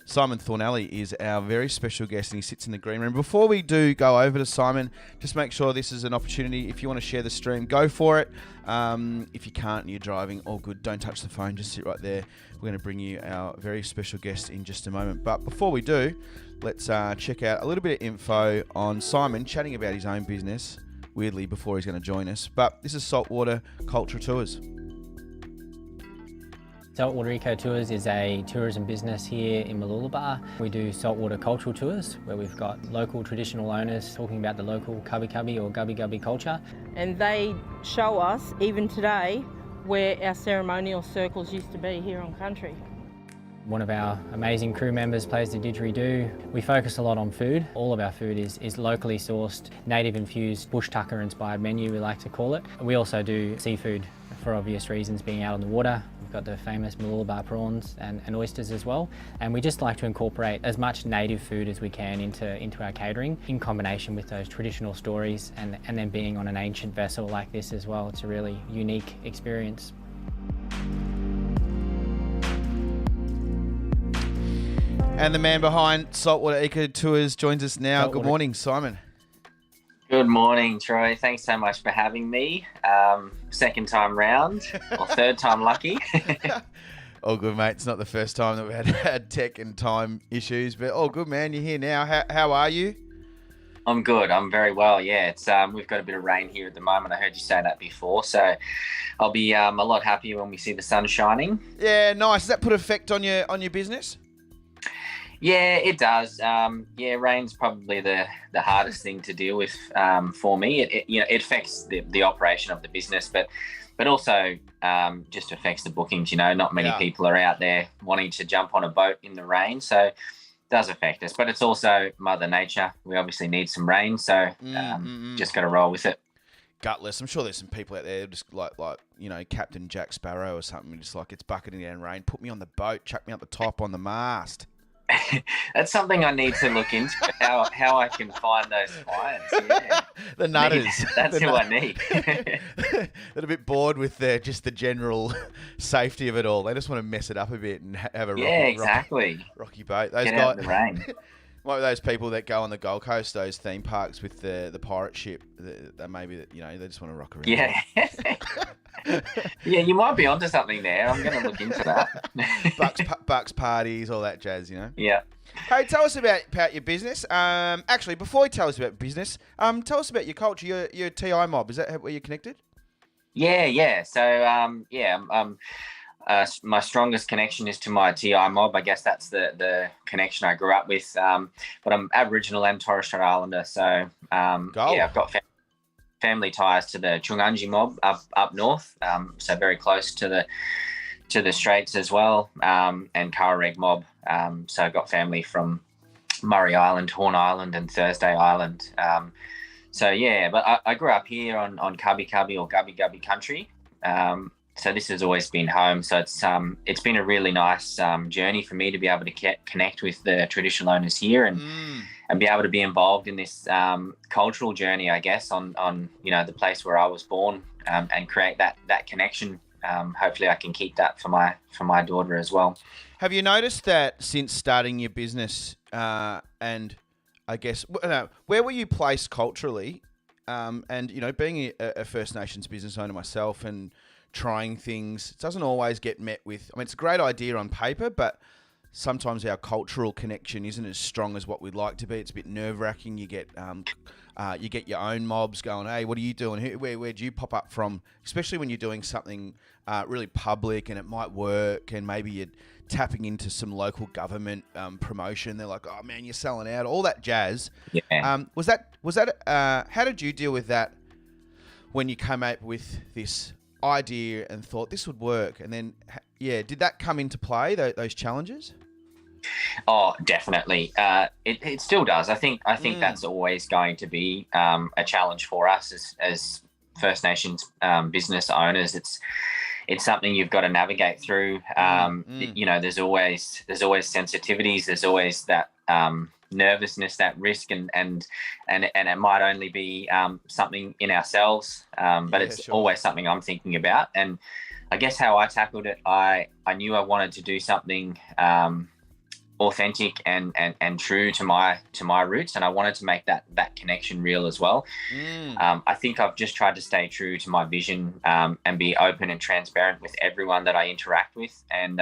Simon Thornalley is our very special guest and he sits in the green room. Before we do go over to Simon, just make sure this is an opportunity. If you want to share the stream, go for it. If you can't and you're driving, all good. Don't touch the phone, just sit right there. We're going to bring you our very special guest in just a moment. But before we do, let's check out a little bit of info on Simon chatting about his own business, weirdly, before he's going to join us. But this is Saltwater Culture Tours. Saltwater Eco Tours is a tourism business here in Mooloolaba. We do saltwater cultural tours where we've got local traditional owners talking about the local Cubby Cubby or Gubby Gubby culture. And they show us, even today, where our ceremonial circles used to be here on country. One of our amazing crew members plays the didgeridoo. We focus a lot on food. All of our food is locally sourced, native infused, bush tucker inspired menu, we like to call it. We also do seafood for obvious reasons, being out on the water. We've got the famous Mooloolaba prawns and oysters as well. And we just like to incorporate as much native food as we can into our catering in combination with those traditional stories and then being on an ancient vessel like this as well. It's a really unique experience. And the man behind Saltwater Eco Tours joins us now. Good morning, Simon. Good morning, Troy. Thanks so much for having me. Second time round, or third time lucky. All good, mate. It's not the first time that we've had tech and time issues, but all good, man. You're here now. How are you? I'm good. I'm very well, yeah. It's we've got a bit of rain here at the moment. I heard you say that before, so I'll be a lot happier when we see the sun shining. Yeah, nice. Does that put effect on your business? Yeah, it does. Rain's probably the hardest thing to deal with for me. It affects the operation of the business, but also just affects the bookings. Not many people are out there wanting to jump on a boat in the rain, so it does affect us. But it's also Mother Nature. We obviously need some rain, so just got to roll with it. Gutless. I'm sure there's some people out there just like Captain Jack Sparrow or something, just like it's bucketing down rain. Put me on the boat, chuck me up the top on the mast. That's something I need to look into, how I can find those clients. Yeah. The nutters. That's who I need. They're a bit bored with just the general safety of it all. They just want to mess it up a bit and have a rocky boat. Those Get out in the rain. Like those people that go on the Gold Coast, those theme parks with the pirate ship, they just want to rock around. Yeah. Yeah, you might be onto something there. I'm going to look into that. Bucks parties, all that jazz, Yeah. Hey, tell us about your business. Actually, before you tell us about business, tell us about your culture. Your TI mob. Is that where you're connected? Yeah. So, my strongest connection is to my TI mob. I guess that's the connection I grew up with. But I'm Aboriginal and Torres Strait Islander, so I've got family ties to the Chunganji mob up north, so very close to the Straits as well, and Kawareg mob. So I've got family from Murray Island, Horn Island, and Thursday Island. But I grew up here on Cubby Cubby or Gubby Gubby country. So this has always been home. So it's been a really nice journey for me to be able to connect with the traditional owners here and be able to be involved in this cultural journey, I guess, on the place where I was born, and create that connection. Hopefully I can keep that for my daughter as well. Have you noticed that since starting your business, and I guess, where were you placed culturally? And, being a First Nations business owner myself and trying things, it doesn't always get met with, it's a great idea on paper, but sometimes our cultural connection isn't as strong as what we'd like to be. It's a bit nerve-wracking. You get your own mobs going, hey, what are you doing? Where do you pop up from? Especially when you're doing something really public and it might work, and maybe you're tapping into some local government promotion. They're like, oh man, you're selling out, all that jazz. Yeah. Was that how did you deal with that when you came up with this idea and thought this would work? And then, did that come into play, those challenges? Oh, definitely. It still does. I think that's always going to be a challenge for us as First Nations business owners. It's something you've got to navigate through. You know, there's always sensitivities. There's always that nervousness, that risk, and it might only be something in ourselves, but it's always something I'm thinking about. And I guess how I tackled it, I knew I wanted to do something authentic and true to my roots, and I wanted to make that connection real as well. I think I've just tried to stay true to my vision and be open and transparent with everyone that I interact with, and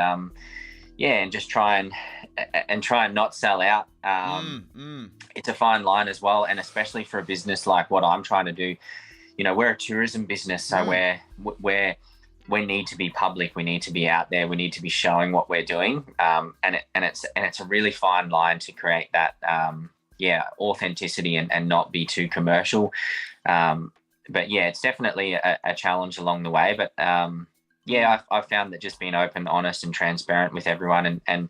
and just try and not sell out. It's a fine line as well, and especially for a business like what I'm trying to do. You know, we're a tourism business, so we need to be public. We need to be out there. We need to be showing what we're doing. And it's a really fine line to create that, authenticity and not be too commercial. But yeah, it's definitely a challenge along the way. But I've found that just being open, honest, and transparent with everyone, and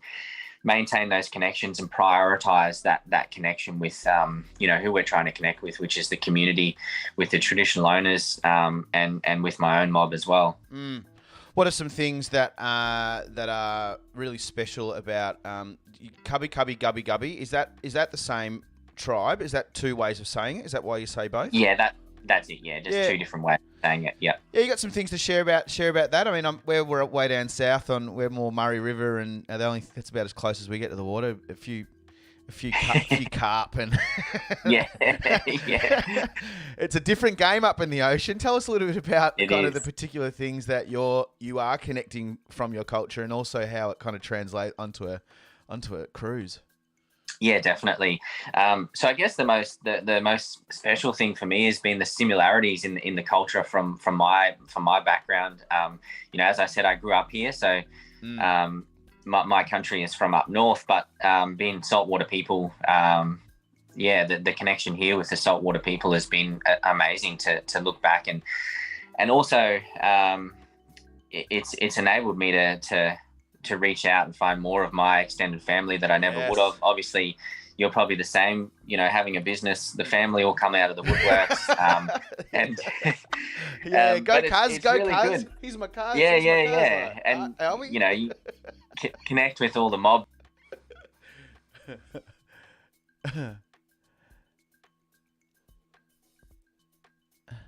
maintain those connections and prioritize that connection with who we're trying to connect with, which is the community, with the traditional owners, and with my own mob as well. What are some things that are really special about Cubby Cubby Gubby Gubby? Is that the same tribe? Is that two ways of saying it? Is that why you say both? Yeah, that's it. Yeah, just two different ways of saying it. Yeah. Yeah, you got some things to share about that. I mean, we're way down south we're more Murray River, and that's about as close as we get to the water. A few carp and yeah. It's a different game up in the ocean. Tell us a little bit about of the particular things that you are connecting from your culture, and also how it kind of translates onto a cruise. Yeah, definitely. So I guess the most special thing for me has been the similarities in the culture from my background. As I said, I grew up here, so my country is from up north, but being saltwater people, the connection here with the saltwater people has been amazing to look back, and also it's enabled me to reach out and find more of my extended family that I never would have. Obviously, you're probably the same. Have a business, the family all come out of the woodworks, and go Cuz, go really Cuz. good. He's my Cuz. Yeah. And you connect with all the mob.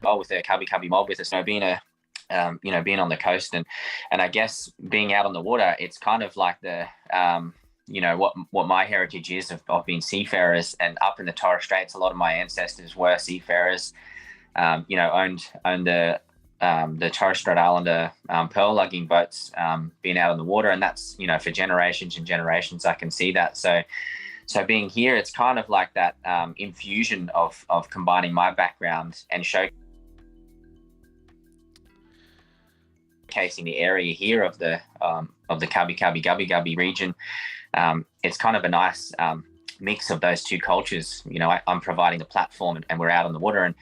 With the Cubby Cubby mob with us, being on the coast and I guess being out on the water, it's kind of like the what my heritage is of being seafarers, and up in the Torres Straits, a lot of my ancestors were seafarers. Owned the Torres Strait Islander pearl lugging boats, being out on the water, and that's for generations and generations. I can see that. So being here, it's kind of like that infusion of combining my background and showcasing the area here of the Cubby Cubby Gubby Gubby region. It's kind of a nice mix of those two cultures. I'm providing the platform, and we're out on the water,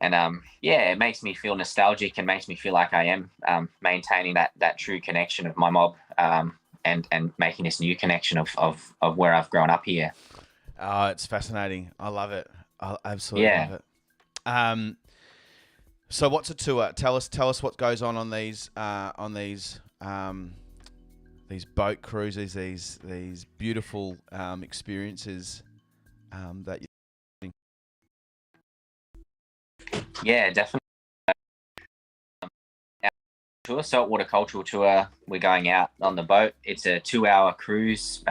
and it makes me feel nostalgic and makes me feel like I am maintaining that true connection of my mob, and making this new connection of where I've grown up here. Oh, it's fascinating. I love it. I absolutely love it. So what's a tour? Tell us what goes on these boat cruises, these beautiful experiences that you. Yeah, definitely. Tour, saltwater cultural tour. We're going out on the boat. It's a 2-hour cruise,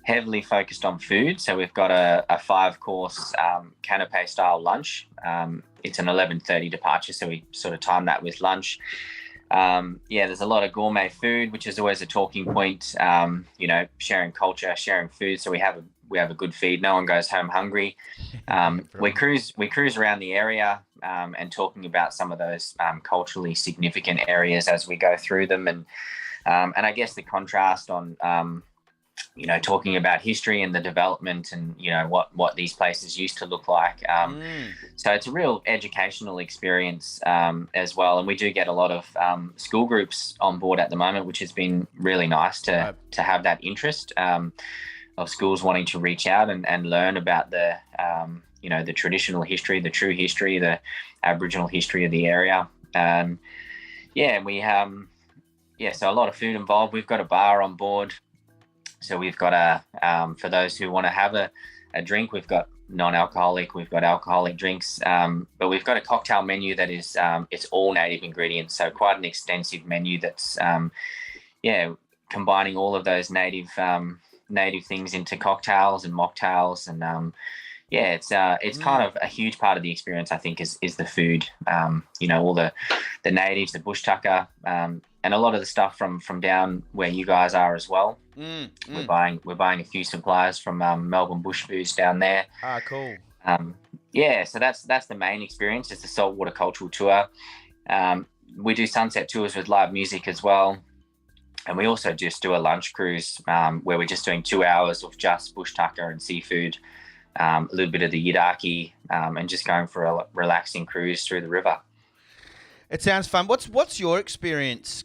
heavily focused on food. So we've got a 5-course canapé style lunch. It's an 11:30 departure, so we sort of time that with lunch. there's a lot of gourmet food, which is always a talking point. Sharing culture, sharing food, so we have a good feed. No one goes home hungry. We cruise around the area and talking about some of those culturally significant areas as we go through them, and I guess the contrast on talking about history and the development and what these places used to look like. So it's a real educational experience as well, and we do get a lot of school groups on board at the moment, which has been really nice to have that interest of schools wanting to reach out and learn about the the traditional history, the true history, the Aboriginal history of the area. So a lot of food involved. We've got a bar on board. So we've got for those who want to have a drink, we've got non-alcoholic, we've got alcoholic drinks, but we've got a cocktail menu that is, it's all native ingredients. So quite an extensive menu that's, combining all of those native things into cocktails and mocktails. And it's kind of a huge part of the experience, I think, is the food. All the natives, the bush tucker, and a lot of the stuff from down where you guys are as well. We're buying a few suppliers from Melbourne Bush Foods down there. Cool. So that's the main experience, is the saltwater cultural tour. We do sunset tours with live music as well, and we also just do a lunch cruise where we're just doing 2 hours of just bush tucker and seafood, a little bit of the yidaki, and just going for a relaxing cruise through the river. It sounds fun. What's your experience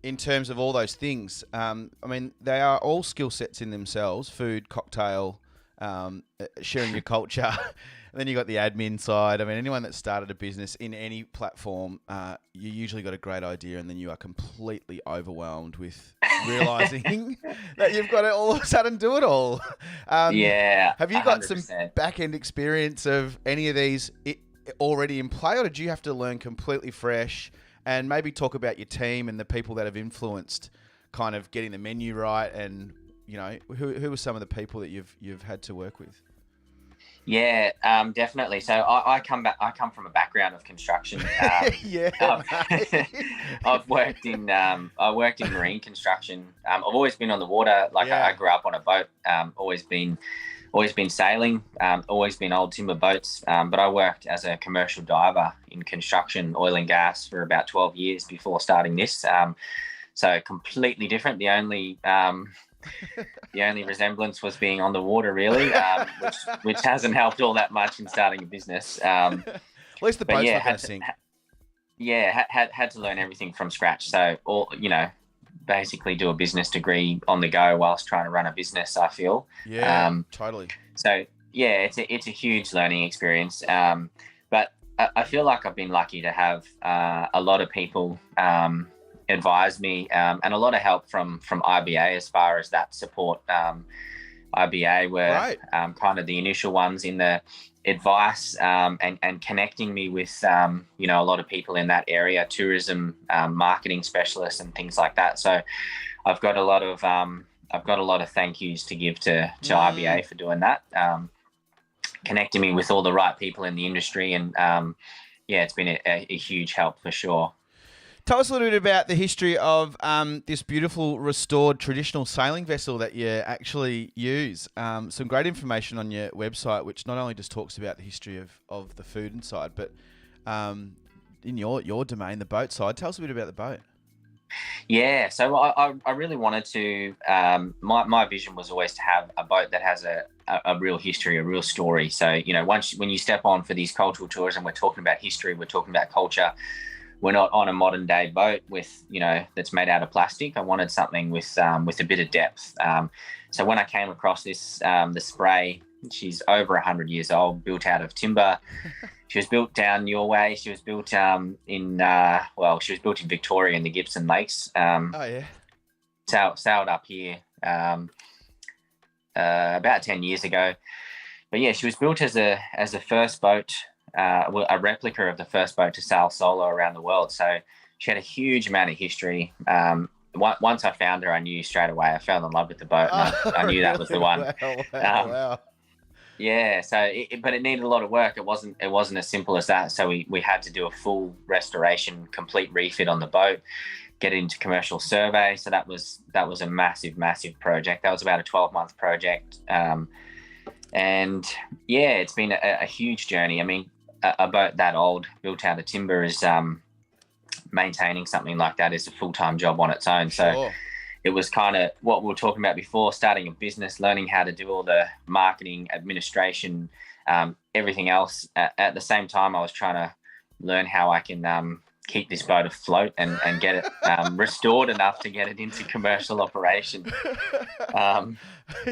in terms of all those things? They are all skill sets in themselves: food, cocktail, sharing your culture. And then you got the admin side. Anyone that started a business in any platform, you usually got a great idea, and then you are completely overwhelmed with realizing that you've got to all of a sudden do it all. Have you got 100%. Some back end experience of any of these already in play, or did you have to learn completely fresh? And maybe talk about your team and the people that have influenced kind of getting the menu right, and who are some of the people that you've had to work with? Yeah, definitely. So I come from a background of construction. I've worked in marine construction. I've always been on the water. I grew up on a boat. Always been sailing. Always been old timber boats. But I worked as a commercial diver in construction, oil and gas, for about 12 years before starting this. So completely different. The only resemblance was being on the water, really, which hasn't helped all that much in starting a business. At least the boat's not going to sink. Had to learn everything from scratch. So basically do a business degree on the go whilst trying to run a business, I feel. Totally. So it's a huge learning experience. But I feel like I've been lucky to have a lot of people advise me, and a lot of help from IBA as far as that support. IBA were kind of the initial ones in the advice, and connecting me with a lot of people in that area, tourism, marketing specialists and things like that. So I've got a lot of thank yous to give to IBA for doing that, connecting me with all the right people in the industry, and it's been a huge help for sure. Tell us a little bit about the history of this beautiful restored traditional sailing vessel that you actually use. Some great information on your website, which not only just talks about the history of the food inside, but in your domain, the boat side. Tell us a bit about the boat. Yeah, so I really wanted to, my vision was always to have a boat that has a real history, a real story. So, when you step on for these cultural tours and we're talking about history, we're talking about culture, we're not on a modern day boat with, that's made out of plastic. I wanted something with a bit of depth. So when I came across this, the Spray, she's over 100 years old, built out of timber. She was built down your way. She was built she was built in Victoria in the Gibson Lakes. Sailed up here about 10 years ago. But yeah, she was built as a first boat, a replica of the first boat to sail solo around the world. So she had a huge amount of history. Once I found her, I knew straight away. I fell in love with the boat. And I knew that was the one. Wow. Yeah, so but it needed a lot of work. It wasn't as simple as that. So we had to do a full restoration, complete refit on the boat, get it into commercial survey. So that was a massive project. That was about a 12-month project. And yeah, it's been a huge journey. I mean, a boat that old, built out of timber, is maintaining something like that is a full-time job on its own. So Sure. it was kind of what we were talking about before, starting a business, learning how to do all the marketing, administration, everything else. At the same time, I was trying to learn how I can keep this boat afloat and get it restored enough to get it into commercial operation.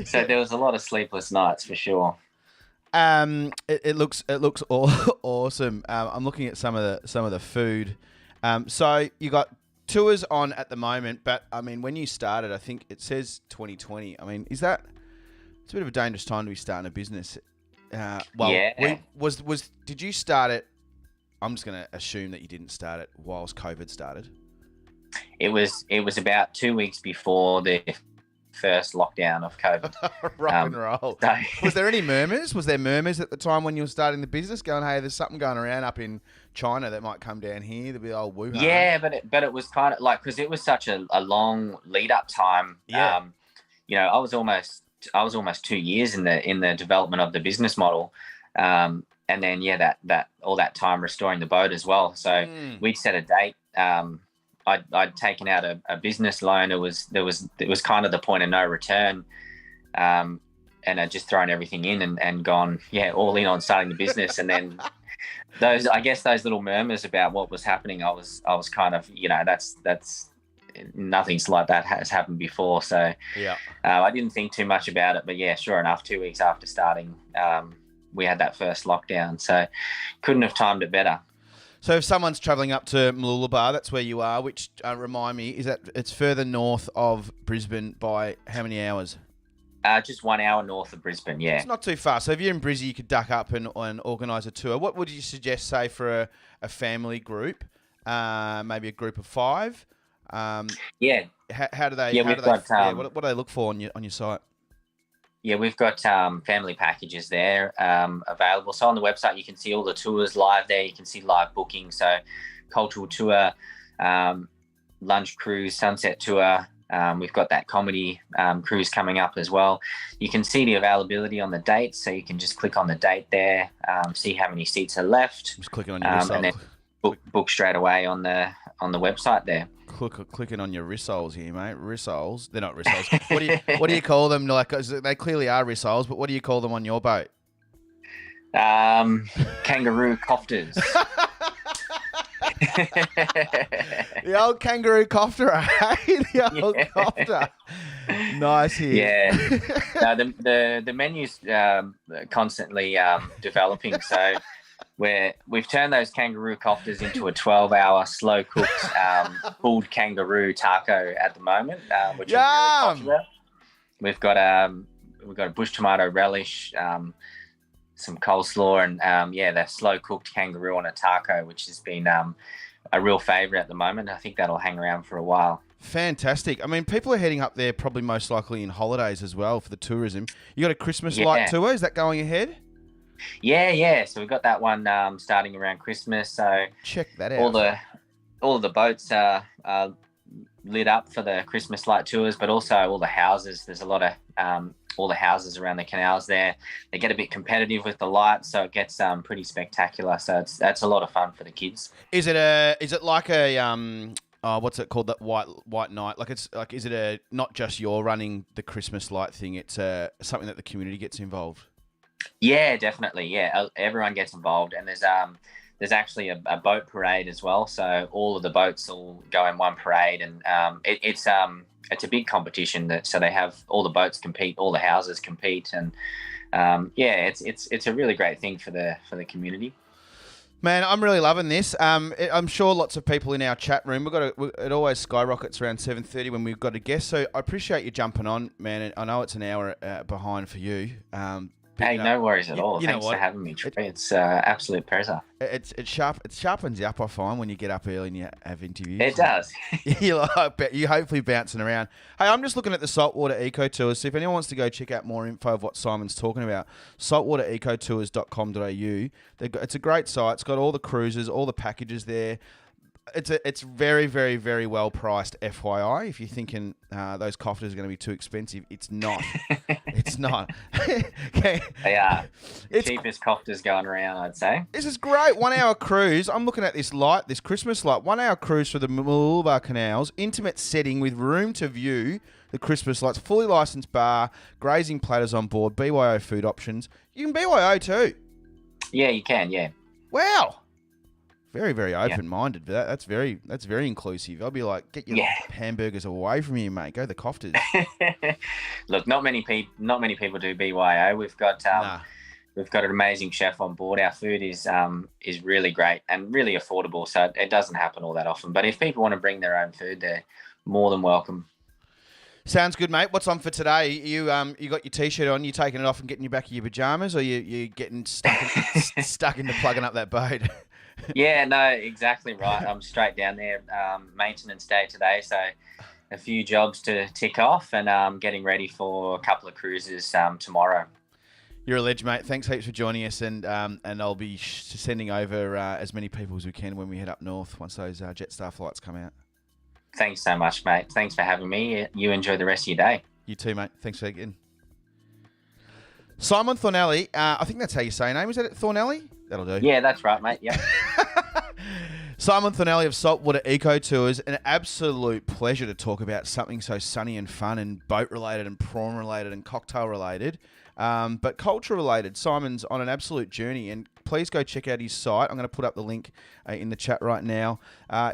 So there was a lot of sleepless nights for sure. It looks awesome. I'm looking at some of the food. So you got tours on at the moment, but I mean, when you started, I think it says 2020. I mean, it's a bit of a dangerous time to be starting a business. Yeah. Did you start it? I'm just going to assume that you didn't start it whilst COVID started. It was about 2 weeks before the first lockdown of COVID. Rock and roll. So Was there any murmurs? Was there murmurs at the time when you were starting the business going, hey, there's something going around up in China that might come down here? There'll be old Wuhan. Yeah, but it was kind of like, because it was such a long lead up time. Yeah. I was almost 2 years in the development of the business model. And then, that all that time restoring the boat as well. So we'd set a date. I'd taken out a business loan. It was kind of the point of no return. And I'd just thrown everything in and gone, all in on starting the business. And then those little murmurs about what was happening, I was kind of, that's nothing like that has happened before. So I didn't think too much about it, but sure enough, 2 weeks after starting, we had that first lockdown. So couldn't have timed it better. So if someone's travelling up to Mooloolaba, that's where you are, which, remind me, is that it's further north of Brisbane by how many hours? Just 1 hour north of Brisbane, yeah. It's not too far. So if you're in Brizzy, you could duck up and organise a tour. What would you suggest, say, for a family group, maybe a group of 5? How do they? What do they look for on your site? Yeah, we've got family packages there available. So on the website, you can see all the tours live there. You can see live bookings. So cultural tour, lunch cruise, sunset tour. We've got that comedy cruise coming up as well. You can see the availability on the dates. So you can just click on the date there, see how many seats are left. Just clicking on your result. And then book straight away on the website there. Clicking on your rissoles here, mate. Rissoles. They're not rissoles. What do you call them? Like, they clearly are rissoles, but what do you call them on your boat? Kangaroo cofters. The old kangaroo cofter, eh? The old cofter. Nice here. Yeah. No, the menu's constantly developing, so we've turned those kangaroo cofters into a 12-hour slow-cooked pulled kangaroo taco at the moment, which is really popular. We've got a bush tomato relish, some coleslaw, and the slow-cooked kangaroo on a taco, which has been a real favourite at the moment. I think that'll hang around for a while. Fantastic. I mean, people are heading up there probably most likely in holidays as well for the tourism. You got a Christmas light tour? Is that going ahead? Yeah. So we've got that one starting around Christmas. So check that out. All of the boats are lit up for the Christmas light tours, but also all the houses. There's a lot of all the houses around the canals there. They get a bit competitive with the lights, so it gets pretty spectacular. So that's a lot of fun for the kids. Is it like a what's it called, that white night? Is it not just you're running the Christmas light thing? It's something that the community gets involved. Yeah, definitely. Yeah, everyone gets involved, and there's actually a boat parade as well. So all of the boats will go in one parade, and it's a big competition. So they have all the boats compete, all the houses compete, and it's a really great thing for the community. Man, I'm really loving this. I'm sure lots of people in our chat room. It always skyrockets around 7:30 when we've got a guest. So I appreciate you jumping on, man. I know it's an hour behind for you. Hey, no worries at all. You know Thanks what? for having me, Troy. It's absolute pleasure. It sharpens you up, I find, when you get up early and you have interviews. It does. You're hopefully bouncing around. Hey, I'm just looking at the Saltwater Eco Tours. So if anyone wants to go check out more info of what Simon's talking about, saltwaterecotours.com.au. It's a great site. It's got all the cruises, all the packages there. It's very, very, very well priced, FYI. If you're thinking those coffers are going to be too expensive, it's not. It's not. Okay. They are. Cheapest cofters going around, I'd say. This is great. 1 hour cruise. I'm looking at this Christmas light. 1 hour cruise through the Mooloolaba canals. Intimate setting with room to view the Christmas lights. Fully licensed bar. Grazing platters on board. BYO food options. You can BYO too. Yeah, you can. Yeah. Wow. Very, very open-minded. Yeah. That's very inclusive. I'll be like, get your hamburgers away from here, mate. Go the cofters. Look, not many people do BYO. We've got an amazing chef on board. Our food is really great and really affordable, so it doesn't happen all that often. But if people want to bring their own food, they're more than welcome. Sounds good, mate. What's on for today? You got your t-shirt on. You taking it off and getting you back in your pajamas, or you getting stuck into plugging up that boat? Yeah, no, exactly right. I'm straight down there. Maintenance day today, so a few jobs to tick off, and getting ready for a couple of cruises tomorrow. You're a legend, mate. Thanks heaps for joining us, and I'll be sending over as many people as we can when we head up north once those Jetstar flights come out. Thanks so much, mate. Thanks for having me. You enjoy the rest of your day. You too, mate. Thanks for again. Simon Thornalley, I think that's how you say your name. Is that Thornalley? That'll do. Yeah, that's right, mate. Yeah. Simon Thornalley of Saltwater Eco Tours. An absolute pleasure to talk about something so sunny and fun and boat-related and prawn-related and cocktail-related, but culture-related. Simon's on an absolute journey, and please go check out his site. I'm going to put up the link in the chat right now.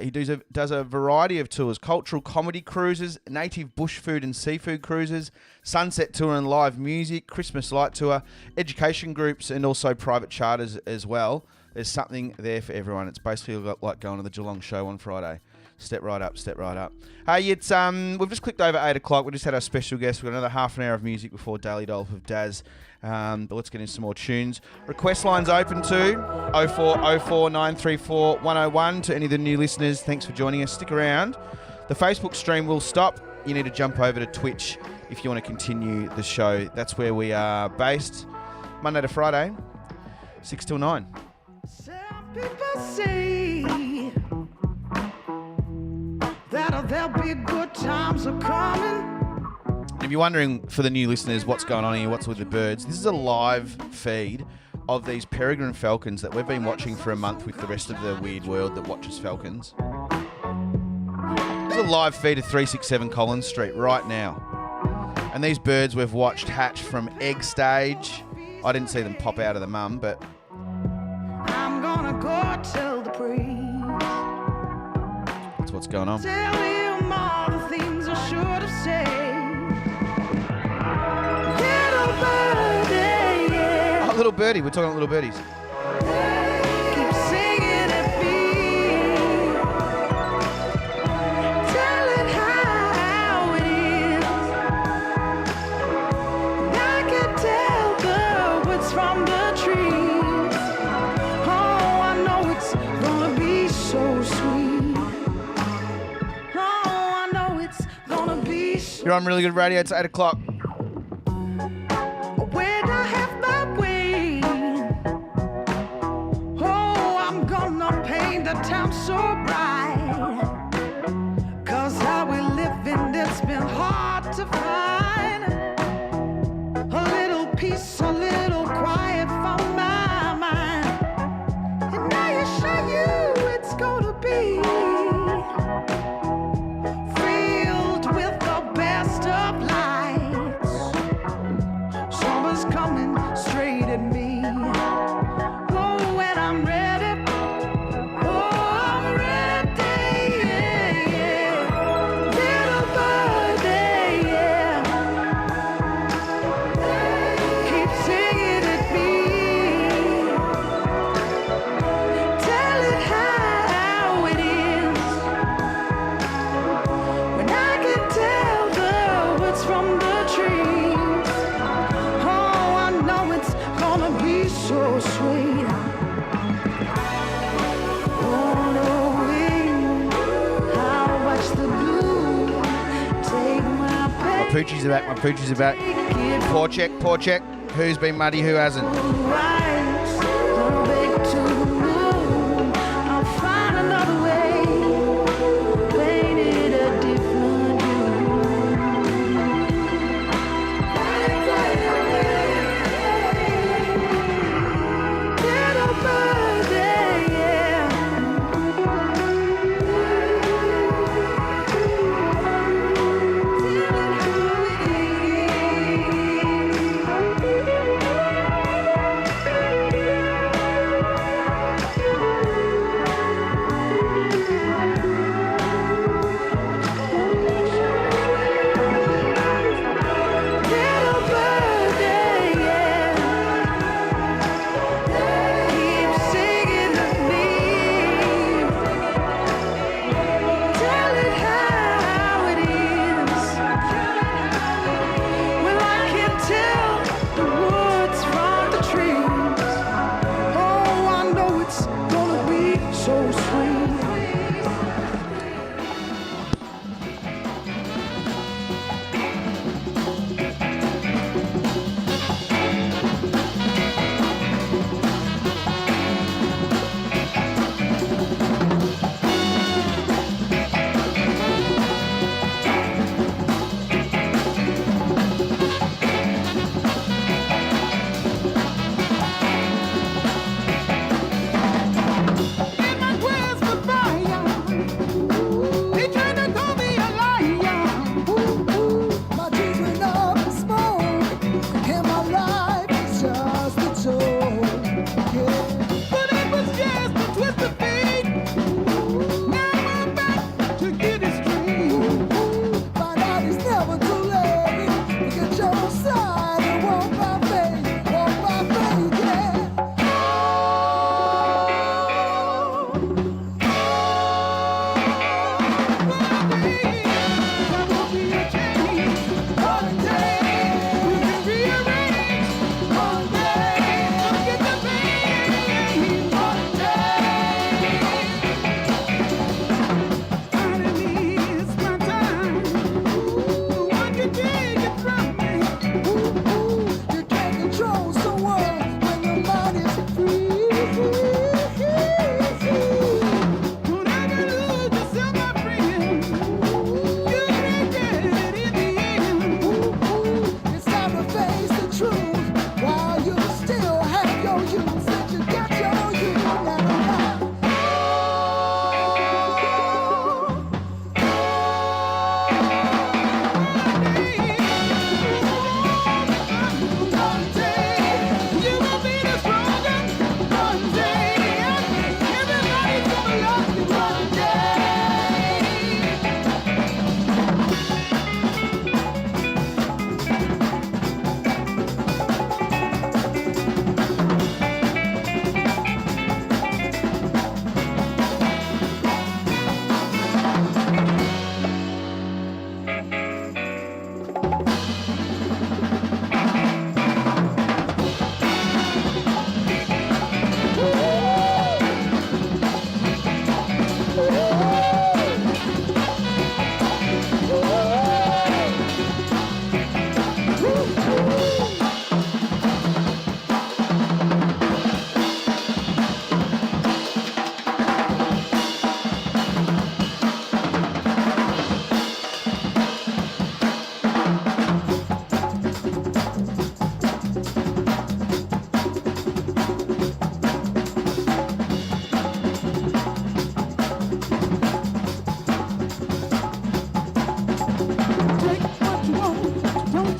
He does a variety of tours: cultural comedy cruises, native bush food and seafood cruises, sunset tour and live music, Christmas light tour, education groups, and also private charters as well. There's something there for everyone. It's basically like going to the Geelong show on Friday. Step right up, step right up. Hey, it's we've just clicked over 8 o'clock. We just had our special guest. We've got another half an hour of music before Daily Dolph of Daz. But let's get into some more tunes. Request lines open to 0404 934 101 to any of the new listeners. Thanks for joining us. Stick around. The Facebook stream will stop. You need to jump over to Twitch if you want to continue the show. That's where we are based. Monday to Friday, 6 till 9. Some people say that there'll be good times are coming. If you're wondering, for the new listeners, what's going on here, what's with the birds, this is a live feed of these peregrine falcons that we've been watching for a month with the rest of the weird world that watches falcons. This is a live feed of 367 Collins Street right now. And these birds we've watched hatch from egg stage. I didn't see them pop out of the mum, but I'm gonna go tell the priest. that's what's going on. Tell him all the things I should have said. Little birdie, yeah. Oh, little birdie. We're talking about little birdies. Keep singing at me. Tell it how it is. And I can tell the woods from the trees. Oh, I know it's gonna be so sweet. Oh, I know it's gonna be so. You're on Really Good Radio. It's 8 o'clock. When I have my way, oh, I'm gonna paint the town so bright. 'Cause how we live in it's been hard to find. A little peace, a little quiet for my mind. And I assure you it's gonna be filled with the best of lights. Summer's coming straight at me. Oh, and I'm ready. Oh, I'm ready. Yeah, yeah. Little birdie, yeah. poochies are back. My poochies are back. Pour check. Who's been muddy? Who hasn't?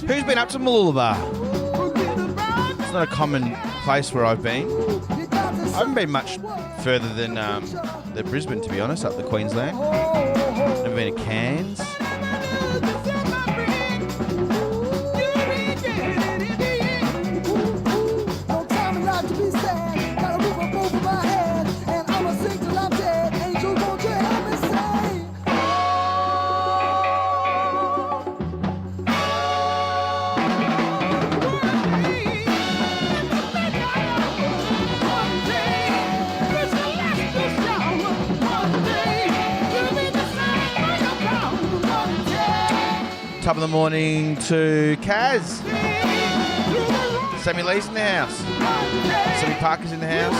Who's been up to Mooloolaba? It's not a common place where I've been. I haven't been much further than Brisbane, to be honest, up to Queensland. Never been to Cairns. Top of the morning to Kaz. Sammy Lee's in the house. Sammy Parker's in the house.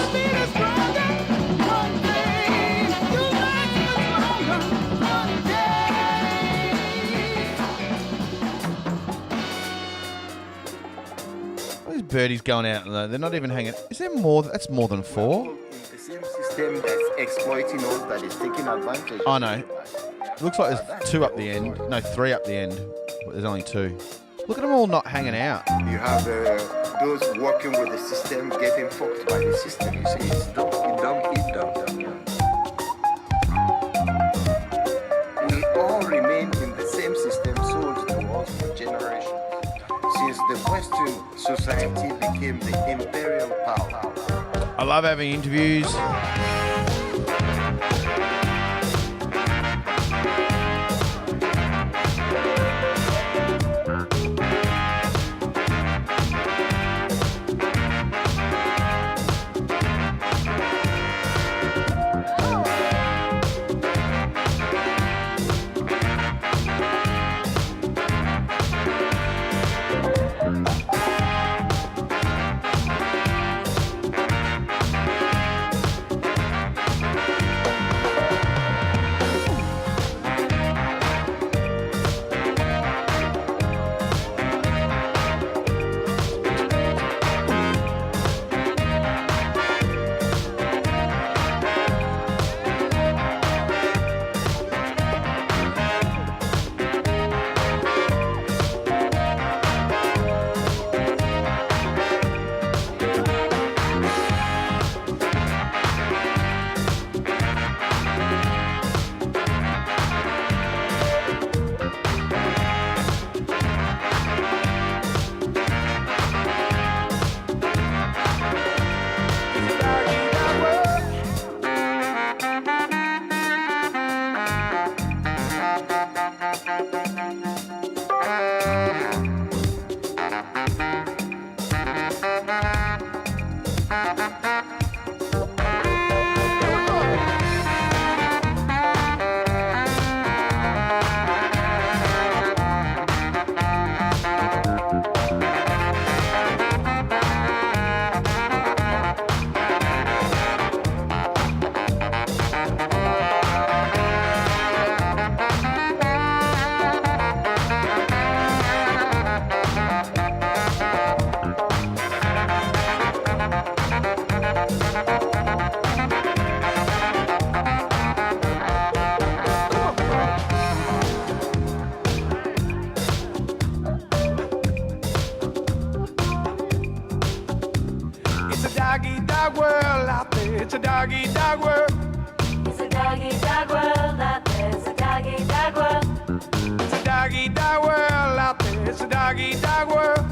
These birdies going out, though. They're not even hanging. Is there more? That's more than 4. The same system that's exploiting us, that is taking advantage. Oh, no. It looks like there's 2 up the end. No, 3 up the end. But there's only 2. Look at them all not hanging out. You have those working with the system getting fucked by the system. You see, it's dumb. We all remain in the same system sold to us for generations. Since the Western society became the imperial power. I love having interviews. dog world out there. It's a doggy dog world. It's a doggy dog world out there. It's a doggy dog world. It's a doggy dog world out there. It's a doggy dog world.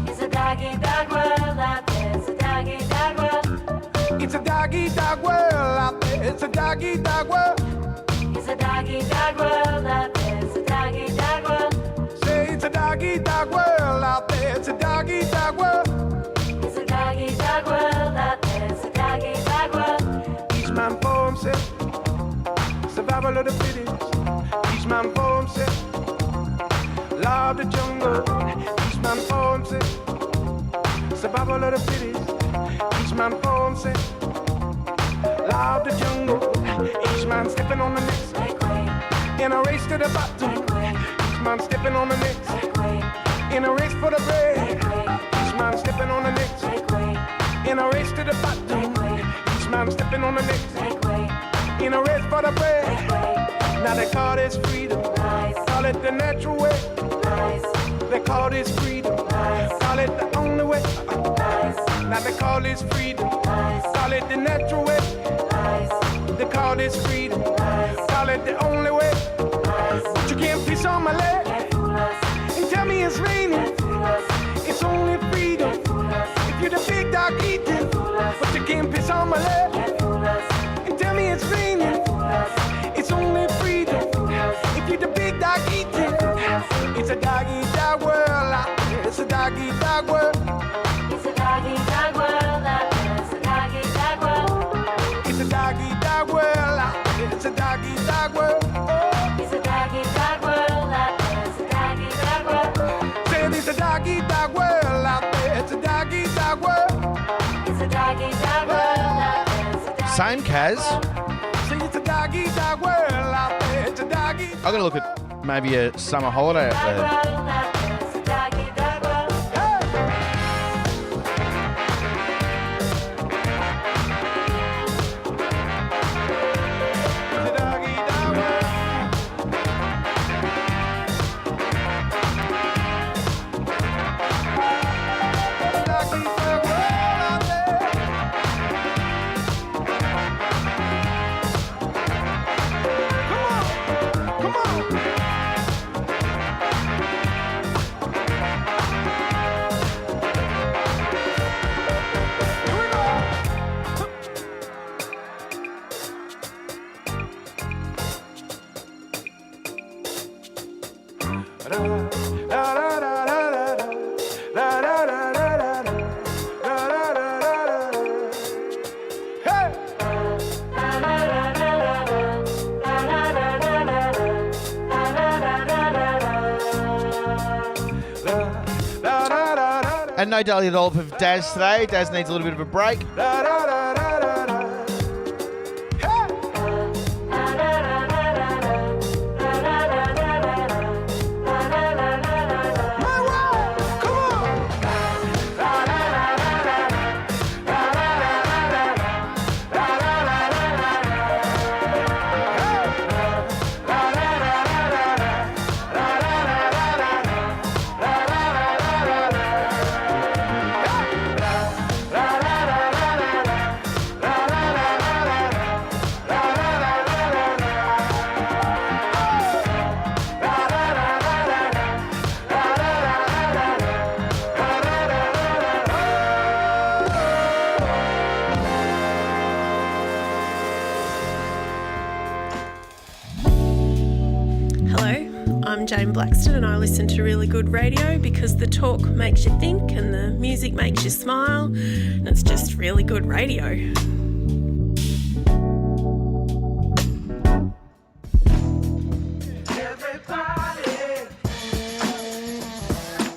It's a doggy dog world out there. It's a doggy dog world. It's a doggy dog world out there. It's a doggy dog world. It's a doggy dog world out there. It's a doggy dog world. Say it's a doggy dog world out there. It's a doggy dog world. It's a doggy dog world out there. It's a doggy dog world. Each man for himself. Survival of the fittest. Each man for himself. Law of the jungle. Each man for himself. Survival of the fittest. Each man for himself. Law of the jungle. Each man stepping on the next. In a race to the bottom. Each man stepping on the next. In a race for the bread. Each man stepping on the next. In a race to the bottom. Each man stepping on the next. In a race for the bread. Now they call this freedom. Call it the natural way. They call this freedom. Call it the only way. Now they call this freedom. Call it the natural way. They call this freedom. Call it the only way. But you can't piss on my leg and tell me it's raining. It's only freedom. If you're the big dog eating, but you can't piss on my leg and tell me it's raining. It's only freedom. If you're the big dog eating, it's a doggy dog world out there. It's a doggy dog world. It's a doggy dog world out there. It's a doggy dog world. It's a doggy dog world out there. It's a doggy dog world. It's a doggy dog world out there. It's a doggy same, Kaz. I'm going to look at maybe a summer holiday out there. And no Daily Dollop of Daz today. Daz needs a little bit of a break. I'm Jane Blackston and I listen to really good radio because the talk makes you think and the music makes you smile and it's just really good radio.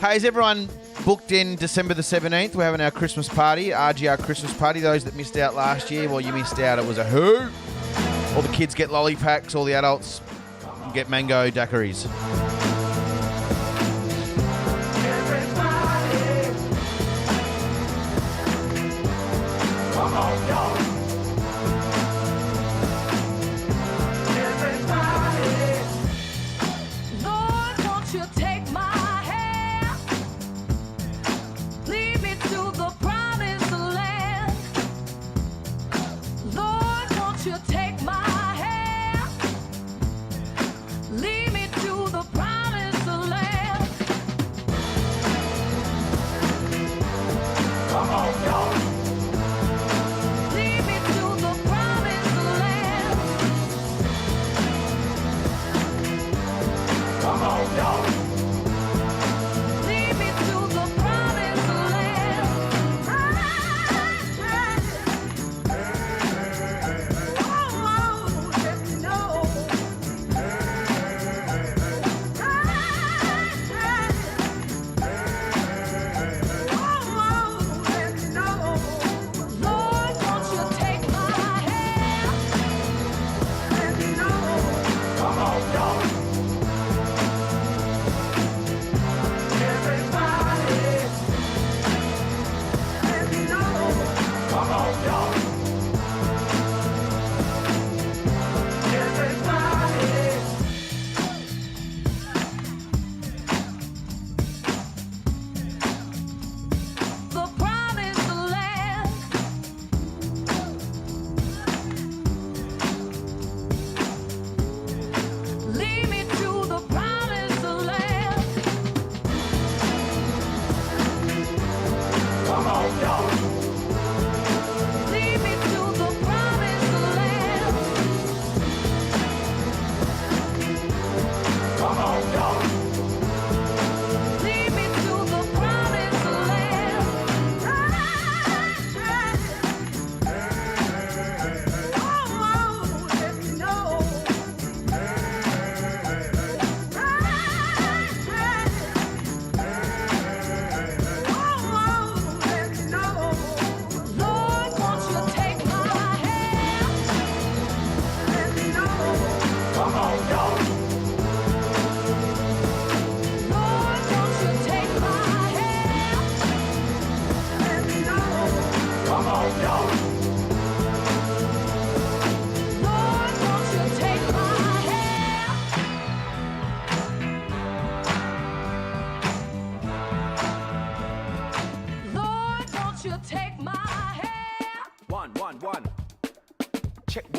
Hey, is everyone booked in December the 17th? We're having our Christmas party, RGR Christmas party. Those that missed out last year, well, you missed out. It was a hoo. All the kids get lolly packs, all the adults get mango daiquiris. Lord, won't you take my hand? Lead me to the promised land. Lord, won't you take my hand? Lead me to the promised land.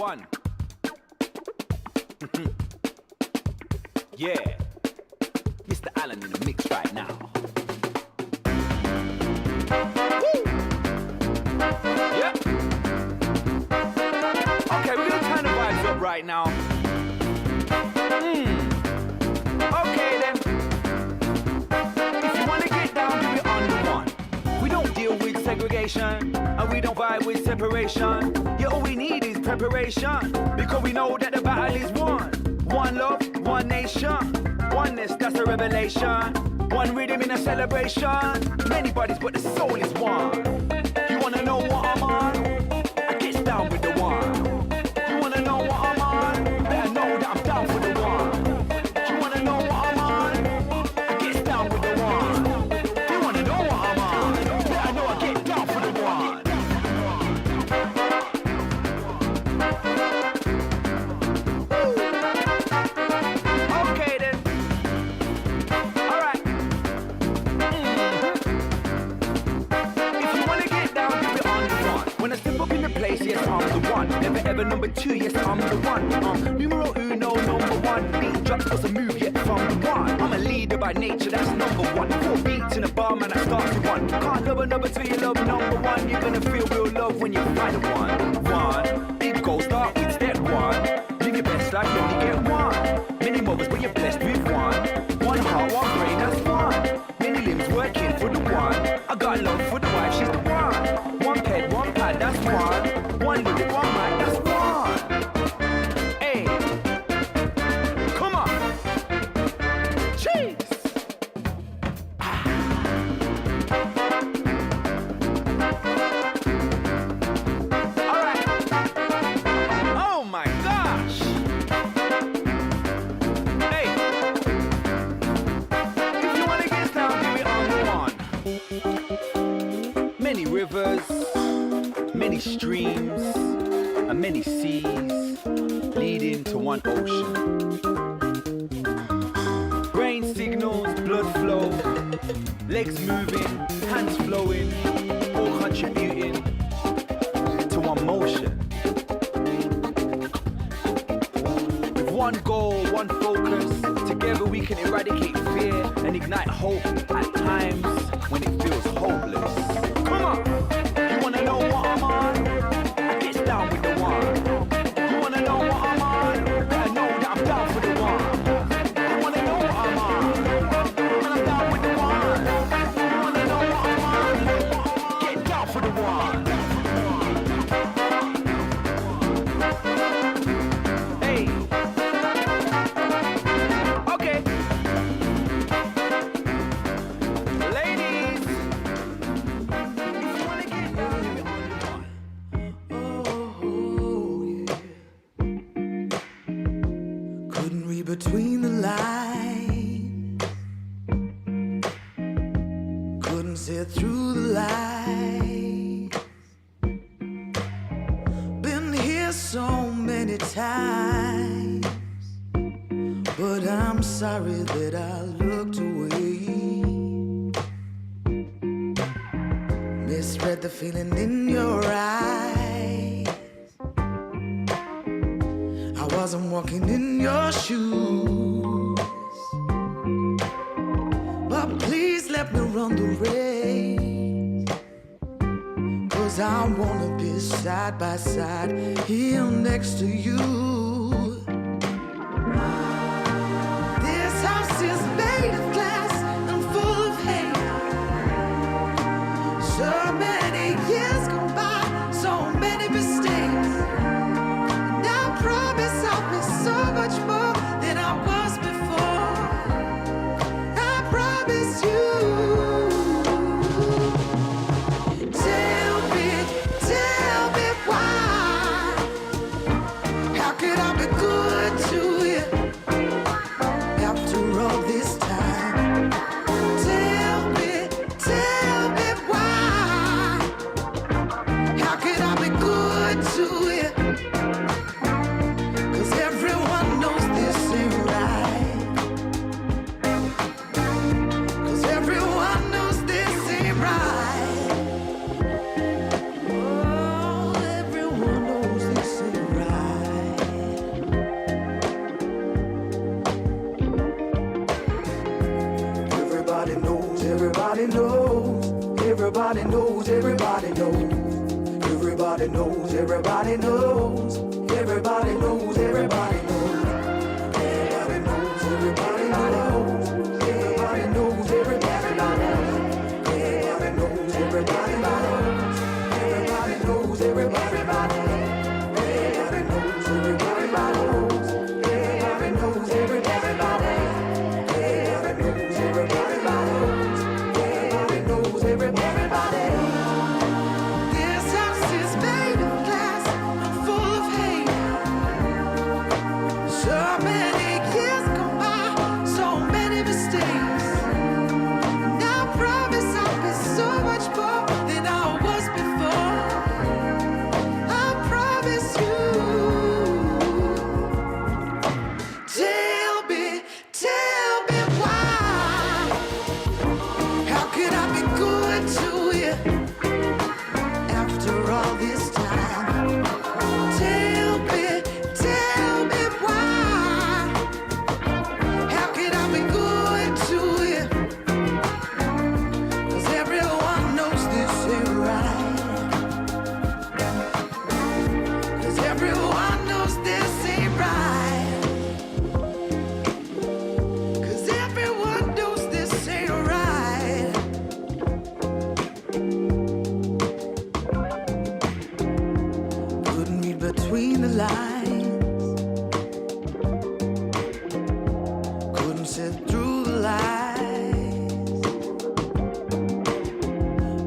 one. Yeah, Mr. Allen in the mix right now. Woo! Yeah. Okay, we're gonna turn the vibes up right now. Okay then. If you wanna get down, do it on the one. We don't deal with segregation, and we don't vibe with separation. Yeah, all we need is preparation, because we know that the battle is won. One love, one nation, oneness, that's a revelation. One rhythm in a celebration. Many bodies, but the soul is one. You wanna know what I'm on? I get down with the one. You wanna know what I'm on? Better know that I'm down for the one. You wanna know what I'm on? I get down with the one. You wanna know what I'm on? Better know I get down for the one. Okay then. Alright. If you wanna get down, do it on the one. When I step up in the place, yes, I'm the one. Never ever number two, yes, I'm the one. Numero uno, number one. Beat drops doesn't move yet from the one. I'm a leader by nature, that's number one. 4 beats in a bar, man, I start with one. Can't love a number two, you love number one. You're gonna feel real love when you find a one. One, big goal, start with step one. Live your best life, you only get one. Many mothers, but you're blessed with one. One heart, one brain, that's one. Many limbs working for the one. I got love for the wife, she's the one. One peg, one pad, that's one. One lyric, one mic, that's one. Hey, come on. Cheese. Alright. Oh my gosh. Hey. If you wanna get down, do it on the one. Many rivers, many streams, and many seas leading to one ocean. Brain signals, blood flow, legs moving, hands flowing, all contributing to one motion. With one goal, one focus, together we can eradicate fear and ignite hope at times when it feels hopeless. Come on! You wanna know what I'm on? I get down with the one. You wanna know what I'm on? I know that I'm down for the one. You wanna know what I'm on? And I'm down with the one. You wanna know what I'm on? Get down for the one. Hey. Okay. Ladies, if you wanna get down, do it on the one. Couldn't read between the lines, couldn't sit through the lies. Been here so many times, but I'm sorry that I looked away. Misread the feeling in your eyes. I wasn't walking in your shoes, but please let me run the race, 'cause I wanna be side by side here next to you. This house is made of glass and full of hate. So many years go by, so many mistakes. And I promise I'll be so much more than I was before. I promise you. Tell me why? How could Everybody knows, everybody knows, everybody knows. Everybody knows, everybody knows. Everybody knows, everybody knows. Everybody knows, everybody knows. Everybody knows, everybody knows. Everybody knows, everybody knows. Everybody knows, everybody knows. Everybody knows, everybody knows. Everybody knows, everybody knows. Everybody knows, everybody knows. Everybody knows, everybody knows. This house is made of glass, full of hate. So many years go by, so many mistakes. And I promise I'll be so much more than I was before. I promise you. Tell me why. How could I be good to you after all this time? Tell me why. How could I be good to you? 'Cause everyone knows this ain't right. 'Cause everyone knows this ain't right. 'Cause everyone knows this ain't right. Couldn't read between the lines. Couldn't sit through the lies.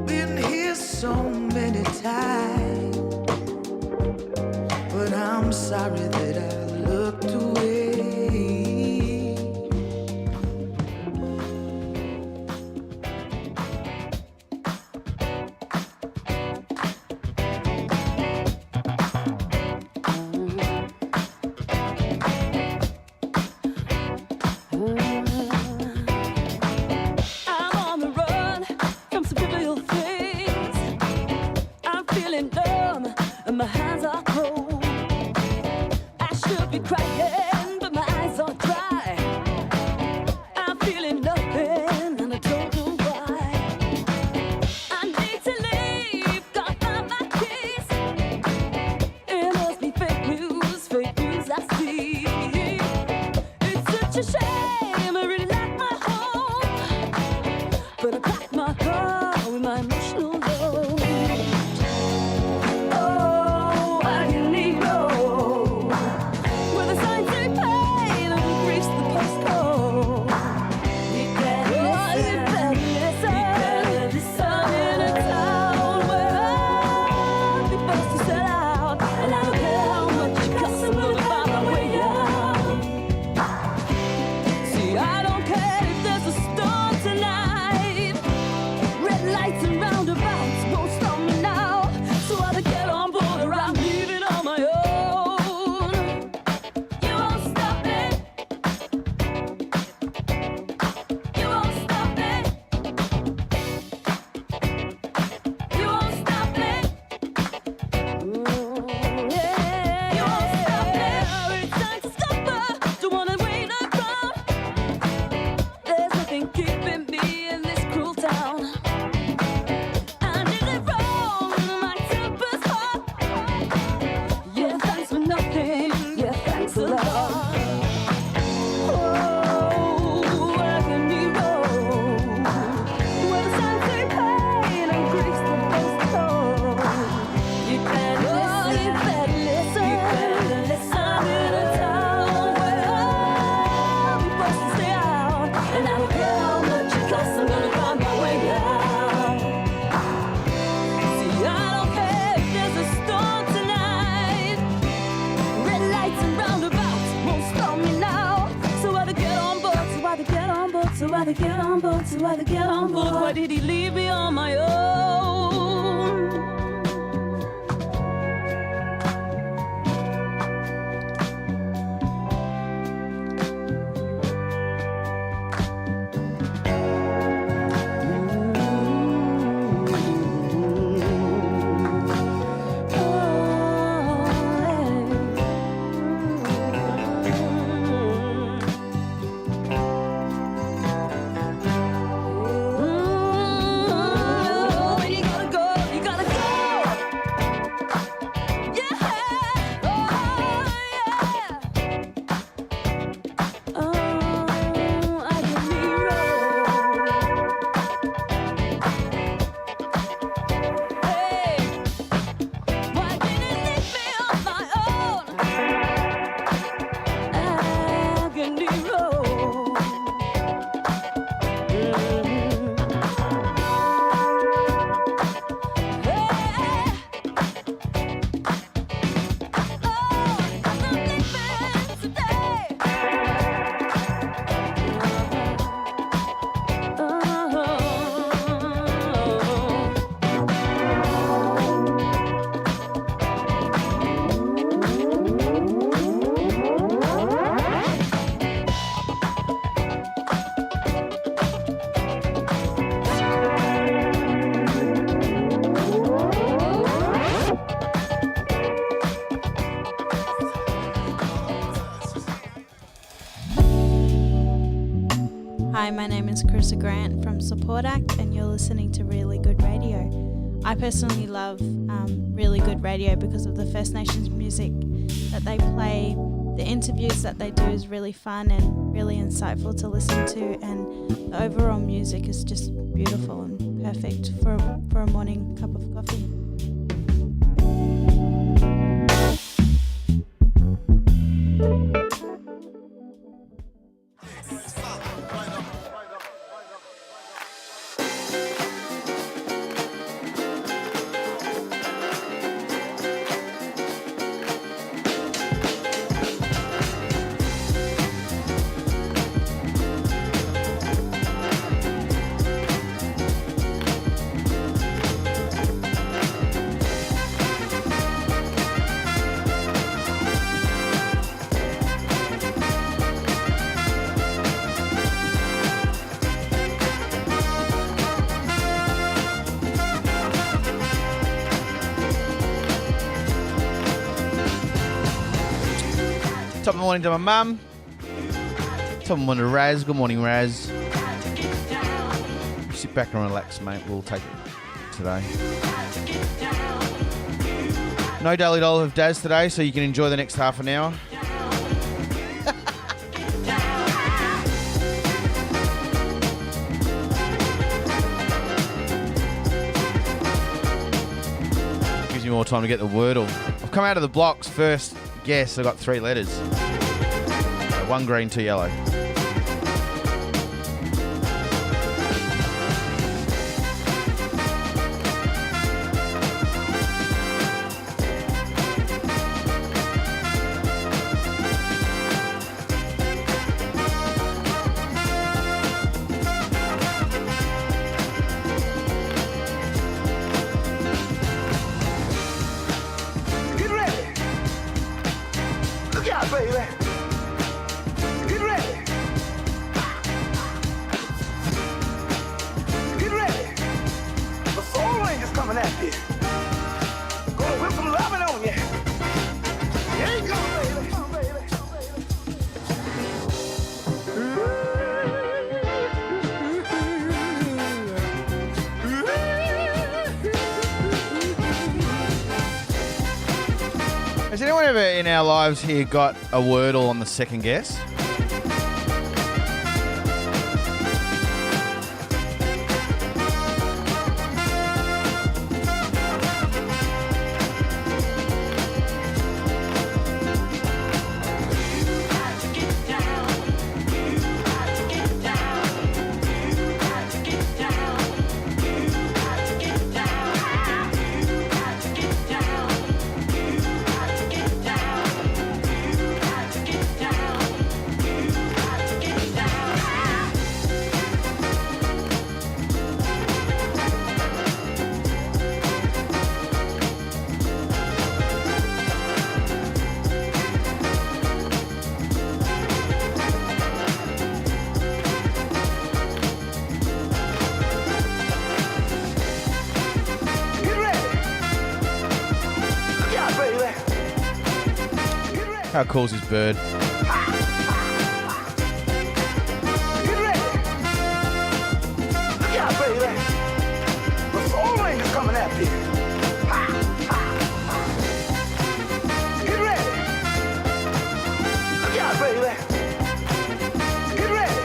Been here so many times, but I'm sorry that I looked away. I'm on the run from some trivial things. I'm feeling numb and my hands are cold. I should be crying, but my eyes are dry. I'm feeling nothing and I don't know why. I need to leave, gotta find my keys. It must be fake news I see. It's such a shame, I really like my home, but I packed my car with my emotional load. Oh, I need go where the signs say pain and grief's the postcode. You better listen. I'm in a town where I'll be forced to sell out, and I don't care how much it costs, I'm gonna find my way out. See, I don't care if there's a storm tonight. Red lights and roundabouts won't stop me now. So either get on board or I'm leaving on my own. You won't stop me. You won't stop me. You won't stop me. Yeah, you won't stop me. It's time to scupper. Don't wanna wait around. There's nothing keeping me in this cruel town. I did it wrong, my temper's hot. Yeah, thanks for nothing. Yeah, thanks a lot. Oh, I can be wrong. When the signs say pain and grief's the first toll. You better listen. You better listen. You better listen. I'm in a town where I'll be forced to stay out, and I don't care how much it costs, I'm gonna find my way out. See, I don't care if there's a storm tonight. Red lights and roundabouts won't stop me now. So either get on board, so either get on board, so either get on board, so either get on board. Why did he leave me on my own? Hi, my name is Carissa Grant from Support Act, and you're listening to Really Good Radio. I personally love Really Good Radio because of the First Nations music that they play. The interviews that they do is really fun and really insightful to listen to, and the overall music is just beautiful and perfect for a morning cup of coffee. Top of the morning to my mum. Top of the morning to Raz. Good morning, Raz. Sit back and relax, mate. We'll take it today. No Daily Doll of Daz today, so you can enjoy the next half an hour. Gives you more time to get the Wordle. I've come out of the blocks first. Guess I got 3 letters. 1 green, 2 yellow. Get ready. Look out, baby. Get ready. Get ready. The soul ranger's coming at you. Gonna whip some loving on you. Here you go, baby. Come on, baby. Has anyone ever in our lives here got a Wordle on the second guess? How cool's his bird? Get ready. Look out, baby. The soul ranger's coming at you. Get ready. Look out, baby. Get ready.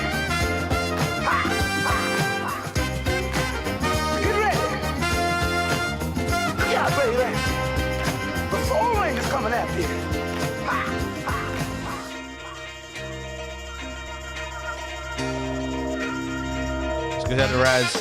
Get ready. Look out, baby. The soul ranger's coming at you. Goes out to Raz.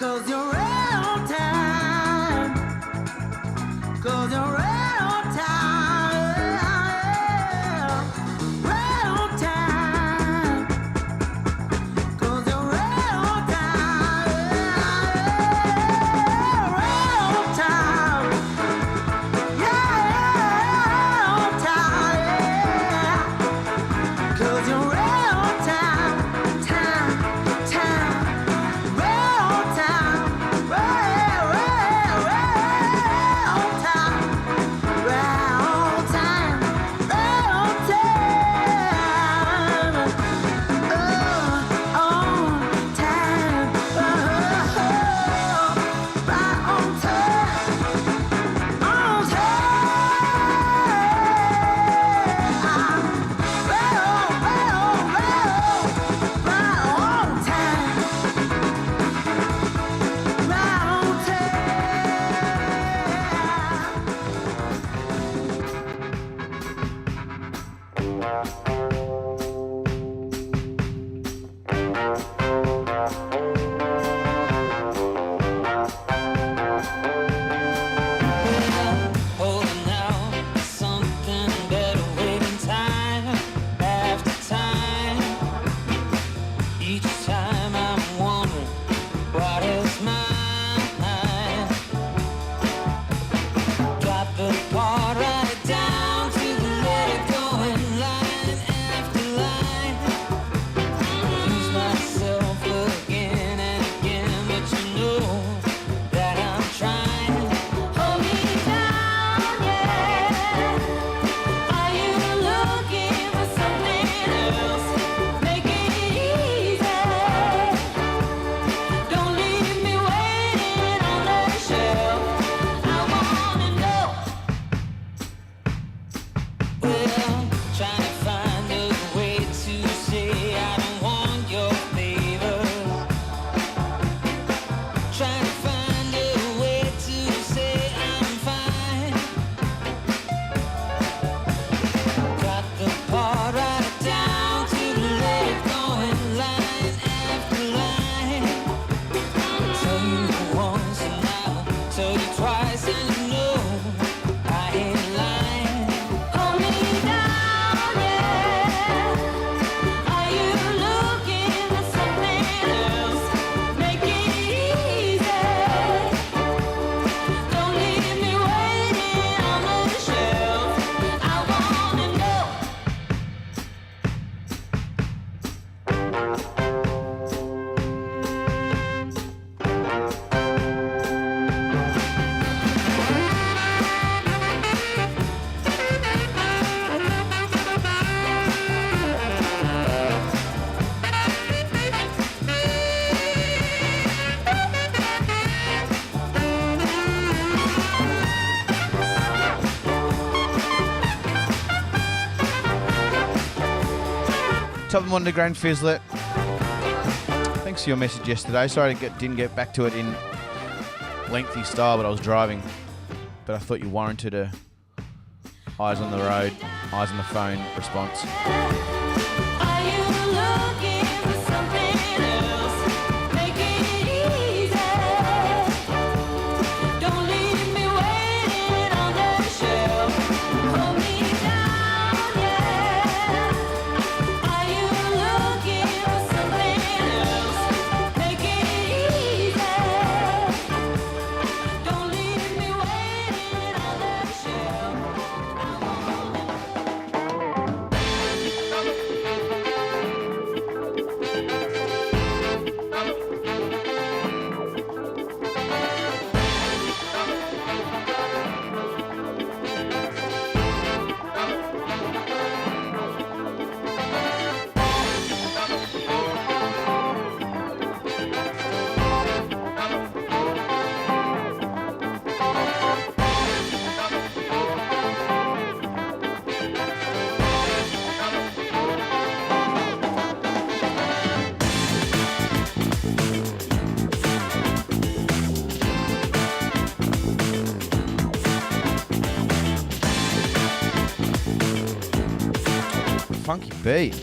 'Cause you're right on time. 'Cause you're right on time. Right on time. 'Cause you're right on time. Right on time. Yeah, on time. Yeah. 'Cause you're right on time. Time. Time. Right on time. Right on time. Right on time. Right on time. On time. Right on time. On time. Right on time. Right on Holding out something better, waiting time after time. Each time I'm wondering what is mine. Got the part, write it down to let it go in line after line. Lose myself again and again, but you know that I'm trying. Hold me down, yeah. Are you looking for something else? Make it easy. Don't leave me waiting on the shelf. I wanna know. Well, trying to find a way to say I don't want your favor. Trying to find a way to say I'm fine. Got the part, write it down to let it go in line after line. Tell you once and now, tell you twice and you know I ain't lying. Hold me down, yeah. Are you looking for something else? Make it easy. Don't leave me waiting on the shelf. I wanna know. Top of the morning to Grand Fizzlet. Thanks for your message yesterday. Sorry I didn't get back to it in lengthy style, but I was driving. But I thought you warranted a eyes on the road, eyes on the phone response. Are you looking for something else? Make it easy. Don't leave me waiting on the shelf. Hold me down, yeah. Are you looking for something else? Make it easy. Don't leave me waiting on the shelf. Funky beat.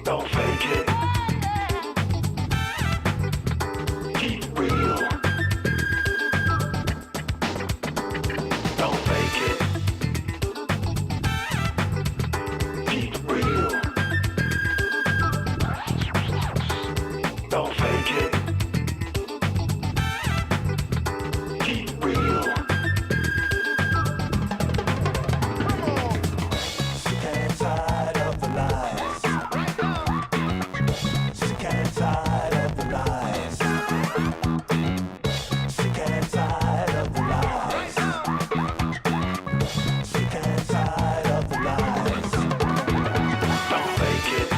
Don't fake it. Keep real. Don't fake it. Keep real. Don't fake it. Keep real. Sick and tired of the lies. Sick and tired of the lies. Sick and tired of the lies. Sick and tired of the lies. Don't fake it.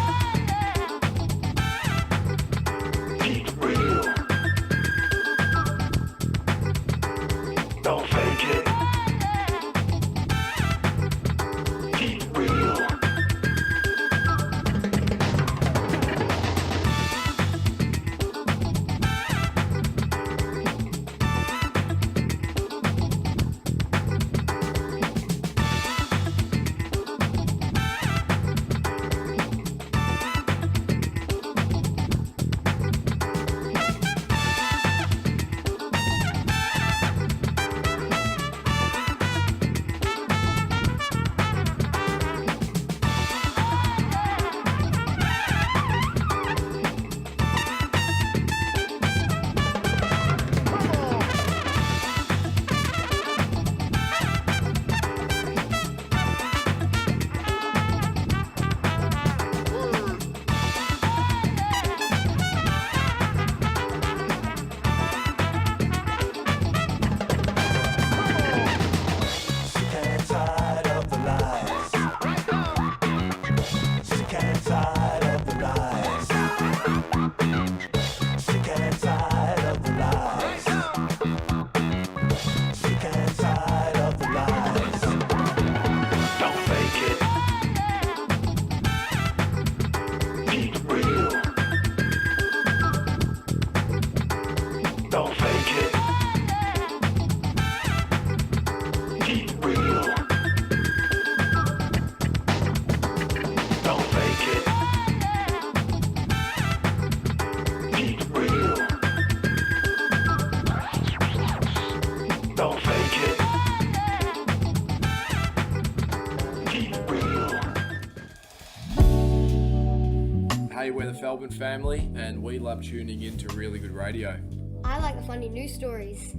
Keep real. Don't fake it. Keep real. Sick and tired of the lies. Sick and tired of the lies. Sick and tired of the lies. Sick and tired of the lies. Don't fake it. Keep real. Don't fake it. Keep real. Don't fake it. Keep real. Don't fake it. Keep real. Hey, we're the Felbin family, and we love tuning in to Really Good Radio. I like the funny news stories.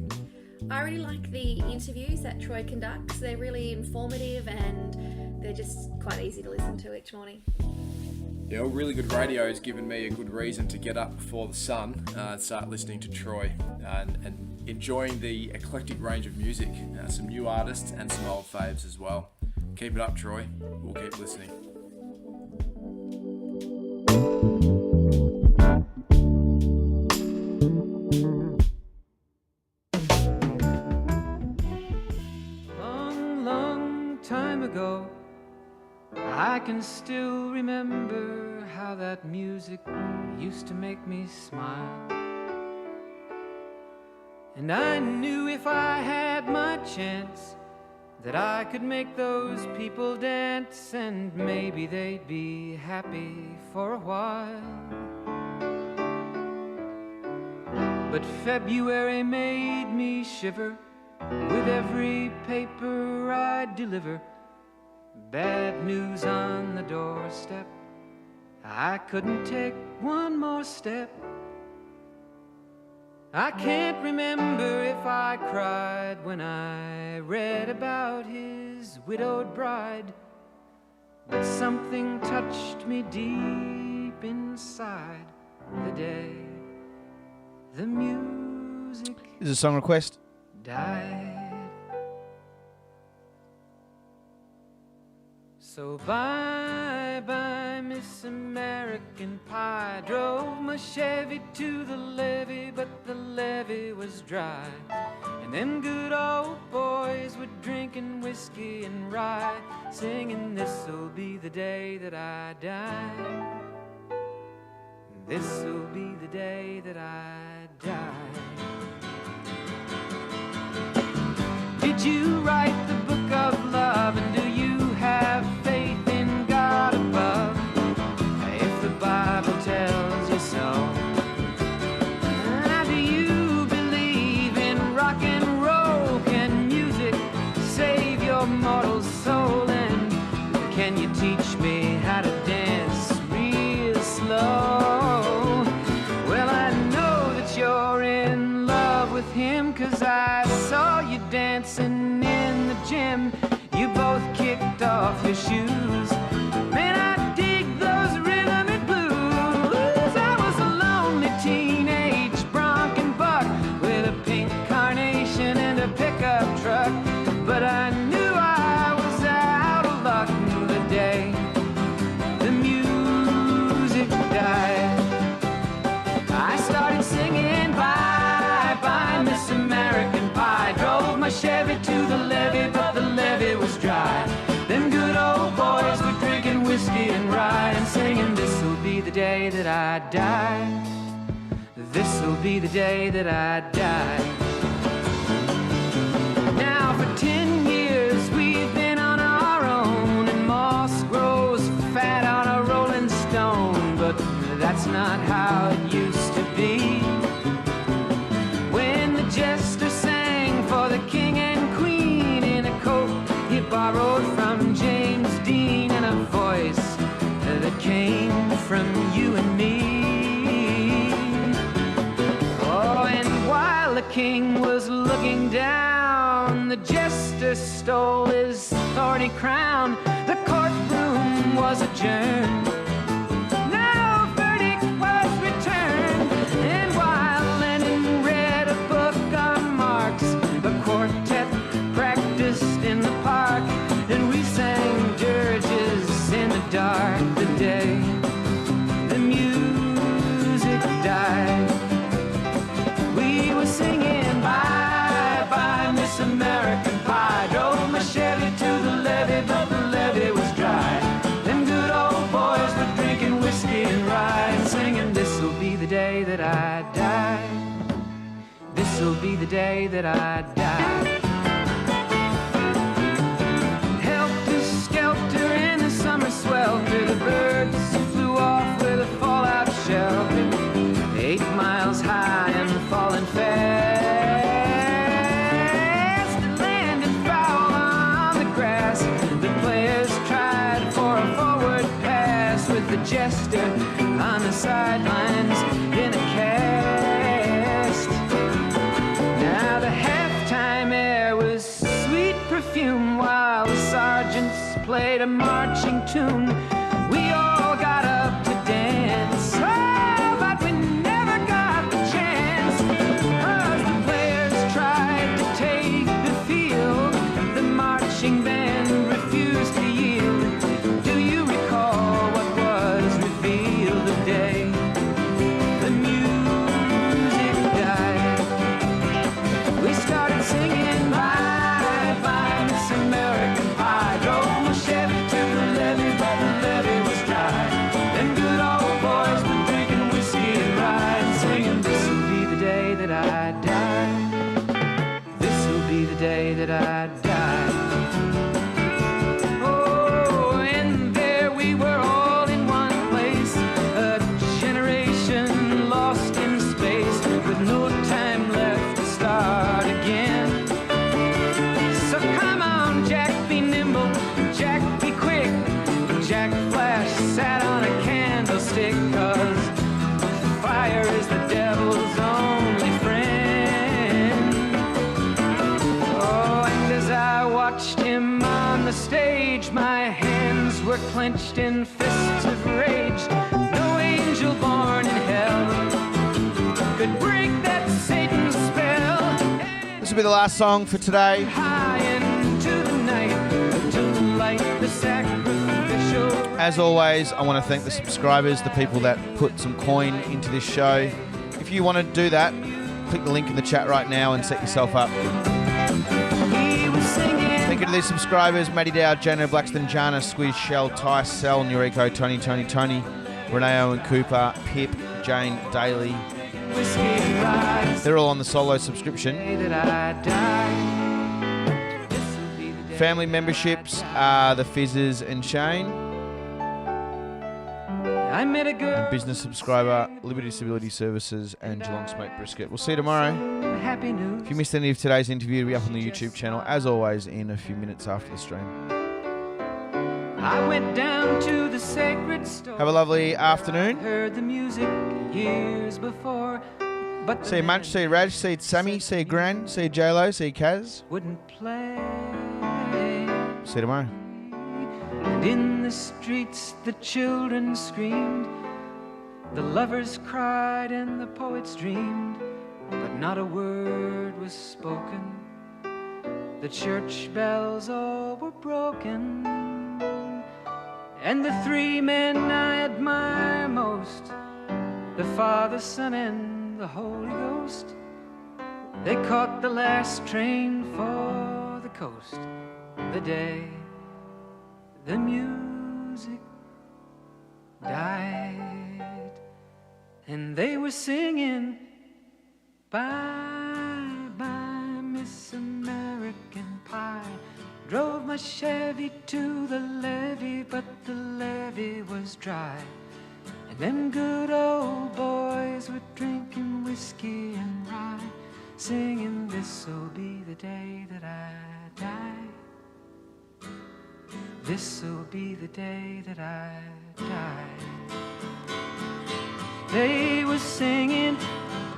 I really like the interviews that Troy conducts. They're really informative and they're just quite easy to listen to each morning. Yeah, well, Really Good Radio has given me a good reason to get up before the sun and start listening to Troy and enjoying the eclectic range of music, some new artists and some old faves as well. Keep it up, Troy. We'll keep listening. Long, long time ago, I can still remember how that music used to make me smile. And I knew if I had my chance that I could make those people dance, and maybe they'd be happy for a while. But February made me shiver with every paper I'd deliver. Bad news on the doorstep, I couldn't take one more step. I can't remember if I cried when I read about his widowed bride, but something touched me deep inside the day the music Is a song request? died. So bye-bye, Miss American Pie. Drove my Chevy to the levee, but the levee was dry. And them good old boys were drinking whiskey and rye, singing, this'll be the day that I die. This'll be the day that I die. Did you write the book of love, and do you have faith in God above? If the teach me how to dance real slow. Well, I know that you're in love with him, 'cause I saw you dancing in the gym. You both kicked off your shoes. Man, I dig those rhythm and blues. I was a lonely teenage bronc and buck with a pink carnation and a pickup truck. But I knew I was out of luck the day the music died. I started singing bye bye Miss American Pie. Drove my Chevy to the levee, but the levee was dry. Them good old boys were drinking whiskey and rye and singing, this'll be the day that I die. This'll be the day that I die. Now for 10 years we've been on our own, and moss grows fat on a rolling stone. But that's not how it used to be. When the jester sang for the king and queen in a coat he borrowed from James Dean, and a voice that came from you and me. Oh, and while the king was looking down, the jester stole his thorny crown. The courtroom was adjourned. No verdict was returned. And while Lennon read a book on Marx, the quartet practiced in the park, and we sang dirges in the dark the day the music died. We were singing bye bye Miss American Pie. Drove my Chevy to the levee, but the levee was dry. Them good old boys were drinking whiskey and rye and singing, this'll be the day that I die. This'll be the day that I die. Helter skelter in the summer swelter, the birds flew off with a fallout shelter. 8 miles high and falling fast. It landed foul on the grass. The players tried for a forward pass, with the jester on the sidelines in a cast. Now the halftime air was sweet perfume while the sergeants played a marching tune. We all got up to dance. Oh, but we never got the chance, 'cause the players tried to take the field. The marching band refused to yield. Do you recall what was revealed the day the music died? We started singing bye bye Miss American Pie. Drove my Chevy to the levee, but the levee was dry. Them good old boys were drinking whiskey and rye and singing, this'll be the day that I die. This'll be the day that I die. Oh, and there we were all in one place, a generation lost in space, with no time left to start again. So come on, Jack, be nimble, Jack, be quick. Jack Flash sat on a candlestick, 'cause fire is the devil's only friend. Oh, and as I watched him on the stage, my hands were clenched in fists of rage. No angel born in hell could break that Satan spell. This will be the last song for today. High into the night to light the sacrificial. As always, I want to thank the subscribers, the people that put some coin into this show. If you want to do that, click the link in the chat right now and set yourself up. Thank you to these subscribers: Matty Dowd, Jano Blackston, Jana, Squiz, Shell, Ty, Sel, Nurico, Tony, Reneo and Cooper, Pip, Jane, Daly. They're all on the solo subscription. Family memberships are the Fizzers and Shane. I met a girl. And business subscriber, Liberty Disability Services and Geelong Smoked Brisket. We'll see you tomorrow. Happy news. If you missed any of today's interview, it'll be up on the YouTube channel, as always, in a few minutes after the stream. I went down to the sacred store. Have a lovely afternoon. Heard the music years before, but See you Munch, see you Raj, see you Sammy, see you Gran, see you J-Lo, see you Kaz. wouldn't play. See you tomorrow. And in the streets the children screamed, the lovers cried and the poets dreamed, but not a word was spoken. The church bells all were broken, and the three men I admire most, the Father, Son, and the Holy Ghost, they caught the last train for the coast the day the music died. And they were singing, bye, bye, Miss American Pie. Drove my Chevy to the levee, but the levee was dry. And them good old boys were drinking whiskey and rye, singing, this'll be the day that I die. This'll be the day that I die. They were singing,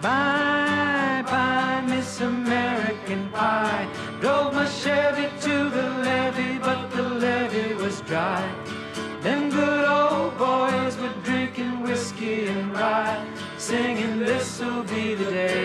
bye, bye, Miss American Pie. Drove my Chevy to the levee, but the levee was dry. Them good old boys were drinking whiskey and rye, singing, this'll be the day